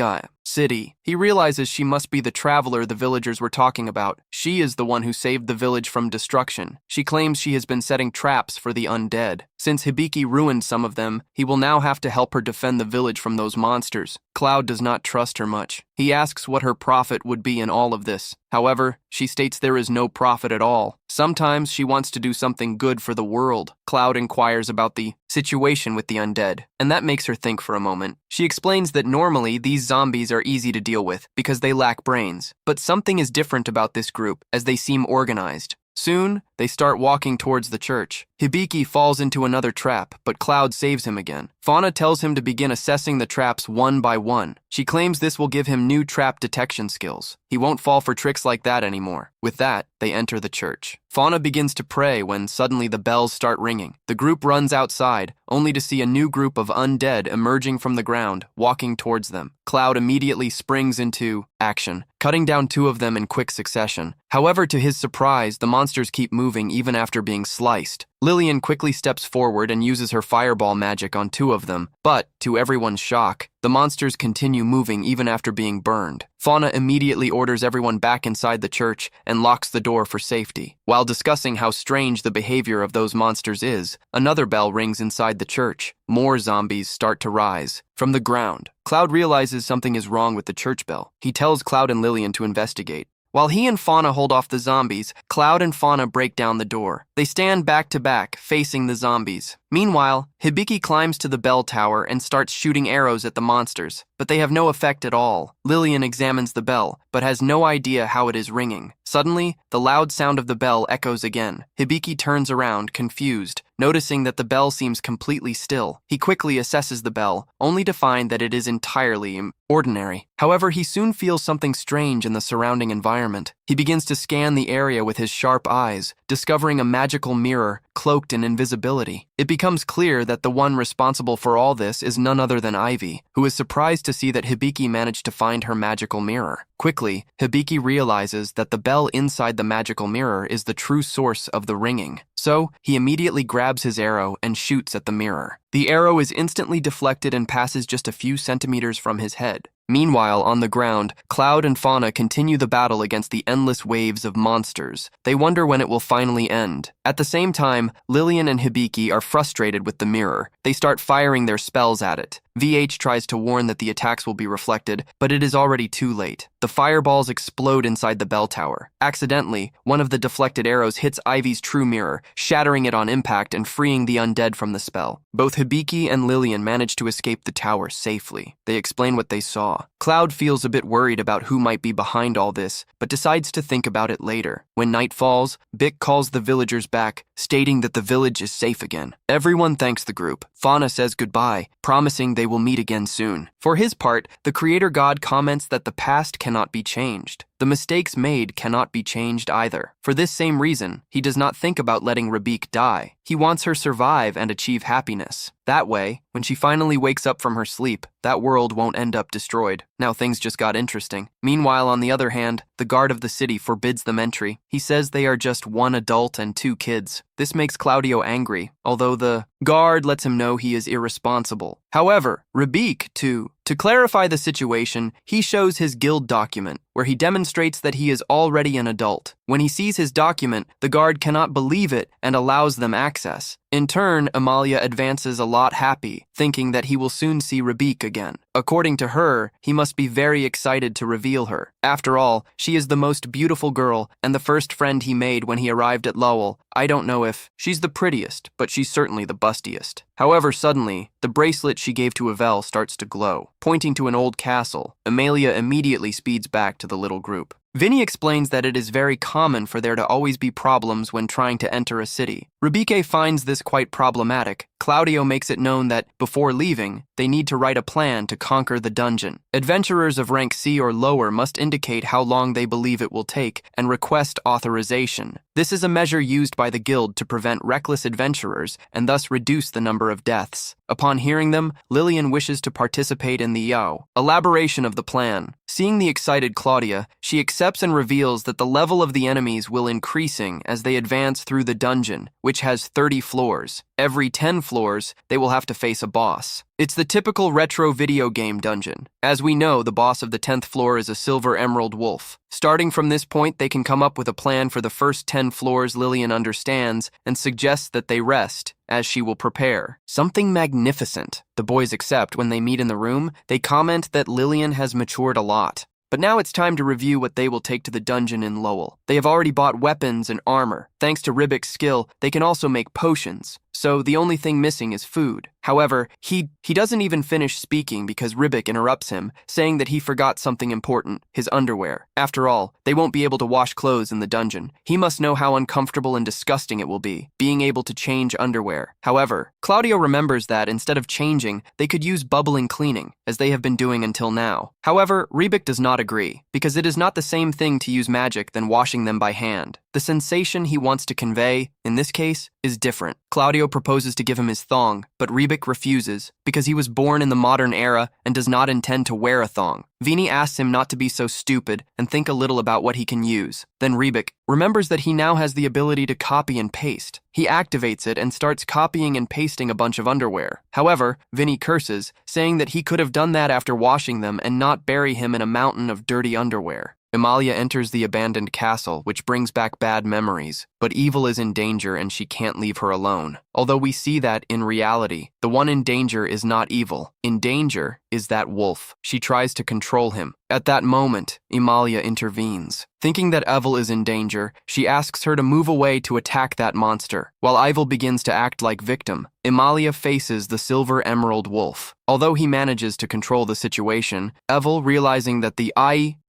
Speaker 1: city. He realizes she must be the traveler the villagers were talking about. She is the one who saved the village from destruction. She claims she has been setting traps for the undead. Since Hibiki ruined some of them, he will now have to help her defend the village from those monsters. Cloud does not trust her much. He asks what her profit would be in all of this. However, she states there is no profit at all. Sometimes she wants to do something good for the world. Cloud inquires about the situation with the undead, and that makes her think for a moment. She explains that normally these zombies are easy to deal with because they lack brains, but something is different about this group as they seem organized. Soon, they start walking towards the church. Hibiki falls into another trap, but Cloud saves him again. Fauna tells him to begin assessing the traps one by one. She claims this will give him new trap detection skills. He won't fall for tricks like that anymore. With that, they enter the church. Fauna begins to pray when suddenly the bells start ringing. The group runs outside, only to see a new group of undead emerging from the ground, walking towards them. Cloud immediately springs into action, cutting down two of them in quick succession. However, to his surprise, the monsters keep moving even after being sliced. Lillian quickly steps forward and uses her fireball magic on two of them, but, to everyone's shock, the monsters continue moving even after being burned. Fauna immediately orders everyone back inside the church and locks the door for safety. While discussing how strange the behavior of those monsters is, another bell rings inside the church. More zombies start to rise from the ground. Cloud realizes something is wrong with the church bell. He tells Cloud and Lillian to investigate. While he and Fauna hold off the zombies, Cloud and Fauna break down the door. They stand back to back, facing the zombies. Meanwhile, Hibiki climbs to the bell tower and starts shooting arrows at the monsters, but they have no effect at all. Lillian examines the bell, but has no idea how it is ringing. Suddenly, the loud sound of the bell echoes again. Hibiki turns around, confused, noticing that the bell seems completely still. He quickly assesses the bell, only to find that it is entirely ordinary. However, he soon feels something strange in the surrounding environment. He begins to scan the area with his sharp eyes, discovering a magical mirror cloaked in invisibility. It becomes clear that the one responsible for all this is none other than Ivy, who is surprised to see that Hibiki managed to find her magical mirror. Quickly, Hibiki realizes that the bell inside the magical mirror is the true source of the ringing. So, he immediately grabs his arrow and shoots at the mirror. The arrow is instantly deflected and passes just a few centimeters from his head. Meanwhile, on the ground, Cloud and Fauna continue the battle against the endless waves of monsters. They wonder when it will finally end. At the same time, Lillian and Hibiki are frustrated with the mirror. They start firing their spells at it. VH tries to warn that the attacks will be reflected, but it is already too late. The fireballs explode inside the bell tower. Accidentally, one of the deflected arrows hits Ivy's true mirror, shattering it on impact and freeing the undead from the spell. Both Hibiki and Lillian manage to escape the tower safely. They explain what they saw. Cloud feels a bit worried about who might be behind all this, but decides to think about it later. When night falls, Bick calls the villagers back, stating that the village is safe again. Everyone thanks the group. Fauna says goodbye, promising they will meet again soon. For his part, the creator god comments that the past cannot be changed. The mistakes made cannot be changed either. For this same reason, he does not think about letting Rabik die. He wants her survive and achieve happiness. That way, when she finally wakes up from her sleep, that world won't end up destroyed. Now things just got interesting. Meanwhile, on the other hand, the guard of the city forbids them entry. He says they are just one adult and two kids. This makes Claudio angry, although the guard lets him know he is irresponsible. However, Rabik, to clarify the situation, he shows his guild document, where he demonstrates that he is already an adult. When he sees his document, the guard cannot believe it and allows them access. In turn, Amalia advances a lot happy, thinking that he will soon see Rabik again. According to her, he must be very excited to reveal her. After all, she is the most beautiful girl and the first friend he made when he arrived at Lowell. I don't know if she's the prettiest, but she's certainly the bustiest. However, suddenly, the bracelet she gave to Avel starts to glow, pointing to an old castle. Amalia immediately speeds back to the little group. Vinny explains that it is very common for there to always be problems when trying to enter a city. Rabike finds this quite problematic. Claudio makes it known that, before leaving, they need to write a plan to conquer the dungeon. Adventurers of rank C or lower must indicate how long they believe it will take and request authorization. This is a measure used by the guild to prevent reckless adventurers and thus reduce the number of deaths. Upon hearing them, Lillian wishes to participate in the Yao elaboration of the plan. Seeing the excited Claudia, she accepts and reveals that the level of the enemies will increasing as they advance through the dungeon, which has 30 floors. Every 10 floors, they will have to face a boss. It's the typical retro video game dungeon. As we know, the boss of the 10th floor is a silver emerald wolf. Starting from this point, they can come up with a plan for the first 10 floors. Lillian understands and suggests that they rest, as she will prepare something magnificent. The boys accept. When they meet in the room, they comment that Lillian has matured a lot. But now it's time to review what they will take to the dungeon in Lowell. They have already bought weapons and armor. Thanks to Ribik's skill, they can also make potions. So the only thing missing is food. However, he doesn't even finish speaking because Ribik interrupts him, saying that he forgot something important, his underwear. After all, they won't be able to wash clothes in the dungeon. He must know how uncomfortable and disgusting it will be, being able to change underwear. However, Claudio remembers that instead of changing, they could use bubbling cleaning, as they have been doing until now. However, Ribik does not agree, because it is not the same thing to use magic than washing them by hand. The sensation he wants to convey, in this case, is different. Claudio proposes to give him his thong, but Ribik refuses, because he was born in the modern era and does not intend to wear a thong. Vini asks him not to be so stupid and think a little about what he can use. Then Ribik remembers that he now has the ability to copy and paste. He activates it and starts copying and pasting a bunch of underwear. However, Vinny curses, saying that he could have done that after washing them and not bury him in a mountain of dirty underwear. Amalia enters the abandoned castle, which brings back bad memories, but evil is in danger and she can't leave her alone. Although we see that, in reality, the one in danger is not evil. In danger is that wolf. She tries to control him. At that moment, Amalia intervenes. Thinking that Evel is in danger, she asks her to move away to attack that monster. While Evel begins to act like victim, Amalia faces the silver emerald wolf. Although he manages to control the situation, Evel, realizing that the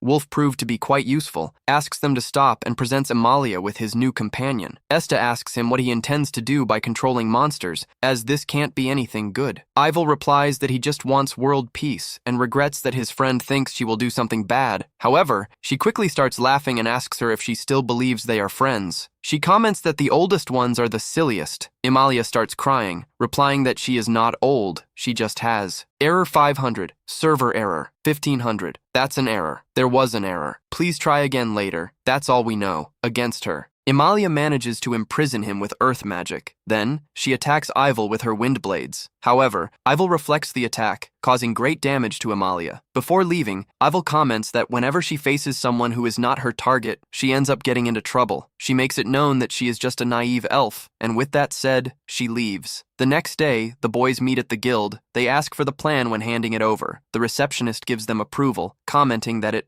Speaker 1: wolf proved to be quite useful, asks them to stop and presents Amalia with his new companion. Esta asks him what he intends to do by controlling monsters, as this can't be anything good. Evel replies that he just wants world peace and regrets that his friend thinks she will do something bad. However, she quickly starts laughing and asks her if she still believes they are friends. She comments that the oldest ones are the silliest. Amalia starts crying, replying that she is not old, she just has. Error 500. Server error. 1500. That's an error. There was an error. Please try again later. That's all we know. Against her. Amalia manages to imprison him with earth magic. Then, she attacks Ivel with her wind blades. However, Ivel reflects the attack, causing great damage to Amalia. Before leaving, Ivel comments that whenever she faces someone who is not her target, she ends up getting into trouble. She makes it known that she is just a naive elf, and with that said, she leaves. The next day, the boys meet at the guild. They ask for the plan when handing it over. The receptionist gives them approval, commenting that it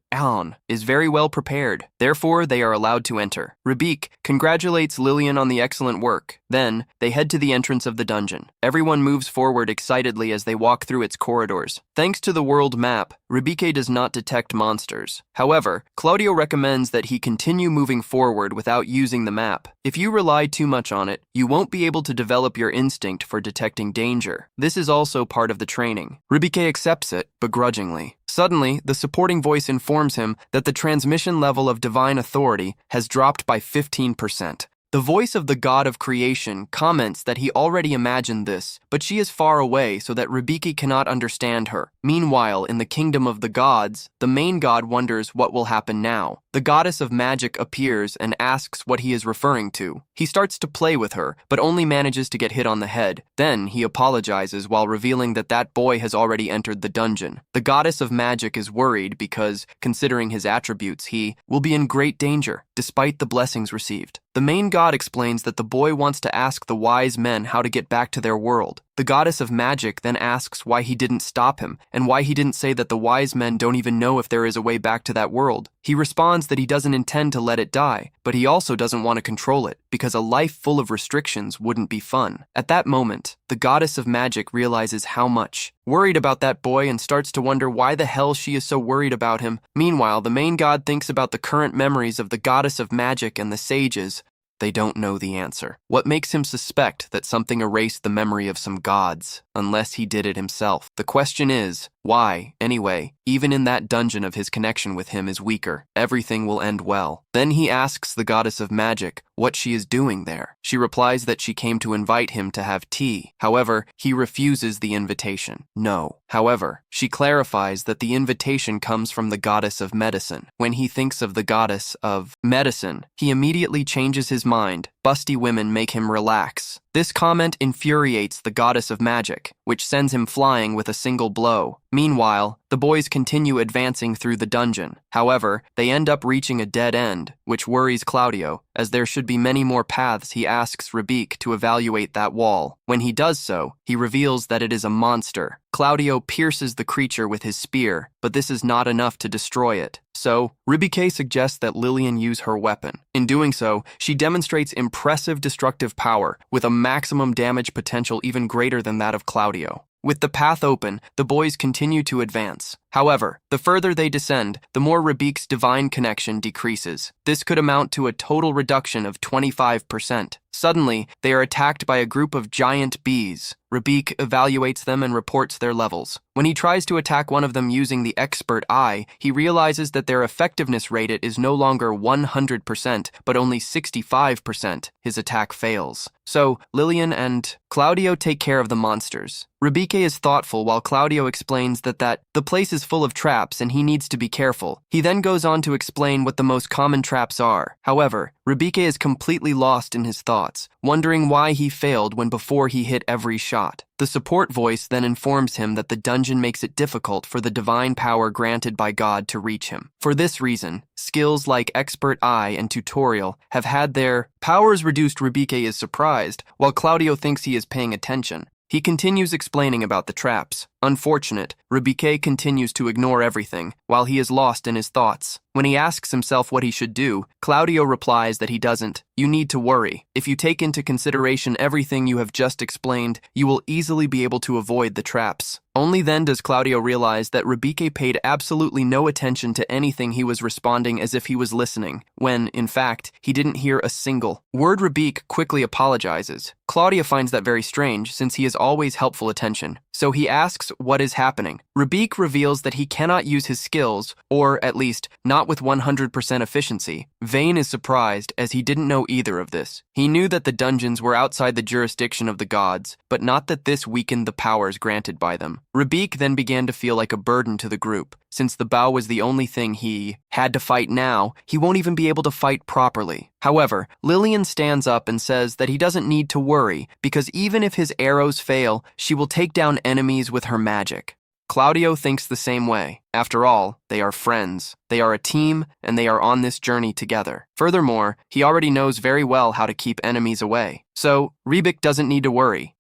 Speaker 1: is very well prepared. Therefore, they are allowed to enter. Rebik congratulates Lillian on the excellent work. Then, they head to the entrance of the dungeon. Everyone moves forward excitedly as they walk through its corridors. Thanks to the world map, Rebike does not detect monsters. However, Claudio recommends that he continue moving forward without using the map. If you rely too much on it, you won't be able to develop your instinct for detecting danger. This is also part of the training. Rebike accepts it, begrudgingly. Suddenly, the supporting voice informs him that the transmission level of divine authority has dropped by 15%. The voice of the god of creation comments that he already imagined this, but she is far away so that Rebiki cannot understand her. Meanwhile, in the kingdom of the gods, the main god wonders what will happen now. The goddess of magic appears and asks what he is referring to. He starts to play with her, but only manages to get hit on the head. Then he apologizes while revealing that that boy has already entered the dungeon. The goddess of magic is worried because, considering his attributes, he will be in great danger, despite the blessings received. The main god explains that the boy wants to ask the wise men how to get back to their world. The goddess of magic then asks why he didn't stop him and why he didn't say that the wise men don't even know if there is a way back to that world. He responds that he doesn't intend to let it die, but he also doesn't want to control it because a life full of restrictions wouldn't be fun. At that moment, the goddess of magic realizes how much worried about that boy and starts to wonder why the hell she is so worried about him. Meanwhile, the main god thinks about the current memories of the goddess of magic and the sages. They don't know the answer. What makes him suspect that something erased the memory of some gods, unless he did it himself? The question is, why, anyway? Even in that dungeon of his connection with him is weaker. Everything will end well. Then he asks the goddess of magic what she is doing there. She replies that she came to invite him to have tea. However, he refuses the invitation. No. However, she clarifies that the invitation comes from the goddess of medicine. When he thinks of the goddess of medicine, he immediately changes his mind. Busty women make him relax. This comment infuriates the goddess of magic, which sends him flying with a single blow. Meanwhile, the boys continue advancing through the dungeon. However, they end up reaching a dead end, which worries Claudio. As there should be many more paths, he asks Rebik to evaluate that wall. When he does so, he reveals that it is a monster. Claudio pierces the creature with his spear, but this is not enough to destroy it. So, Rebike suggests that Lillian use her weapon. In doing so, she demonstrates impressive destructive power, with a maximum damage potential even greater than that of Claudio. With the path open, the boys continue to advance. However, the further they descend, the more Rebik's divine connection decreases. This could amount to a total reduction of 25%. Suddenly, they are attacked by a group of giant bees. Rebik evaluates them and reports their levels. When he tries to attack one of them using the expert eye, he realizes that their effectiveness rate is no longer 100%, but only 65%. His attack fails. So, Lillian and Claudio take care of the monsters. Rebike is thoughtful while Claudio explains that the place is full of traps and he needs to be careful. He then goes on to explain what the most common traps are. However, Rebike is completely lost in his thoughts, wondering why he failed when before he hit every shot. The support voice then informs him that the dungeon makes it difficult for the divine power granted by God to reach him. For this reason, skills like Expert Eye and Tutorial have had their powers reduced. Rebike is surprised, while Claudio thinks he is paying attention. He continues explaining about the traps. Unfortunate, Rebike continues to ignore everything, while he is lost in his thoughts. When he asks himself what he should do, Claudio replies that he doesn't. You need to worry. If you take into consideration everything you have just explained, you will easily be able to avoid the traps. Only then does Claudio realize that Rebike paid absolutely no attention to anything. He was responding as if he was listening, when, in fact, he didn't hear a single word. Rebike quickly apologizes. Claudia finds that very strange, since he is always helpful attention. So he asks what is happening. Rebik reveals that he cannot use his skills, or at least not with 100% efficiency. Vane is surprised, as he didn't know either of this. He knew that the dungeons were outside the jurisdiction of the gods, but not that this weakened the powers granted by them. Rebik then began to feel like a burden to the group. since the bow was the only thing he had to fight now, he won't even be able to fight properly. However, Lillian stands up and says that he doesn't need to worry because even if his arrows fail, she will take down enemies with her magic. Claudio thinks the same way. After all, they are friends. They are a team, and they are on this journey together. Furthermore, he already knows very well how to keep enemies away. So, Rybak doesn't need to worry.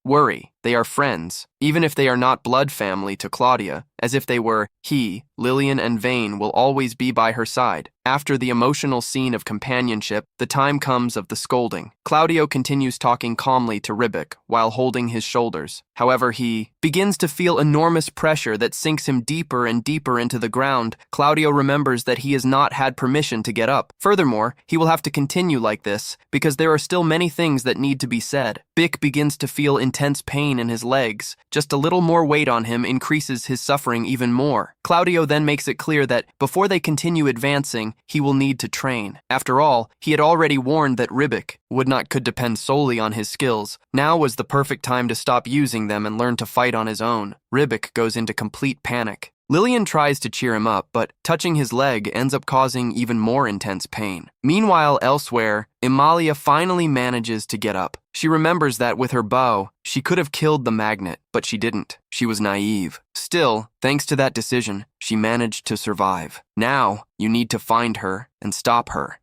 Speaker 1: They are friends, even if they are not blood family to Claudia, as if they were. He, Lillian, and Vane will always be by her side. After the emotional scene of companionship, the time comes of the scolding. Claudio continues talking calmly to Rybak while holding his shoulders. However, he begins to feel enormous pressure that sinks him deeper and deeper into the ground. Claudio remembers that he has not had permission to get up. Furthermore, he will have to continue like this because there are still many things that need to be said. Bick begins to feel intense pain in his legs. Just a little more weight on him increases his suffering even more. Claudio then makes it clear that before they continue advancing, he will need to train. After all, he had already warned that Rybak could depend solely on his skills. Now was the perfect time to stop using them and learn to fight on his own. Rybak goes into complete panic. Lillian tries to cheer him up, but touching his leg ends up causing even more intense pain. Meanwhile, elsewhere, Amalia finally manages to get up. She remembers that with her bow, she could have killed the magnet, but she didn't. She was naive. Still, thanks to that decision, she managed to survive. Now, you need to find her and stop her.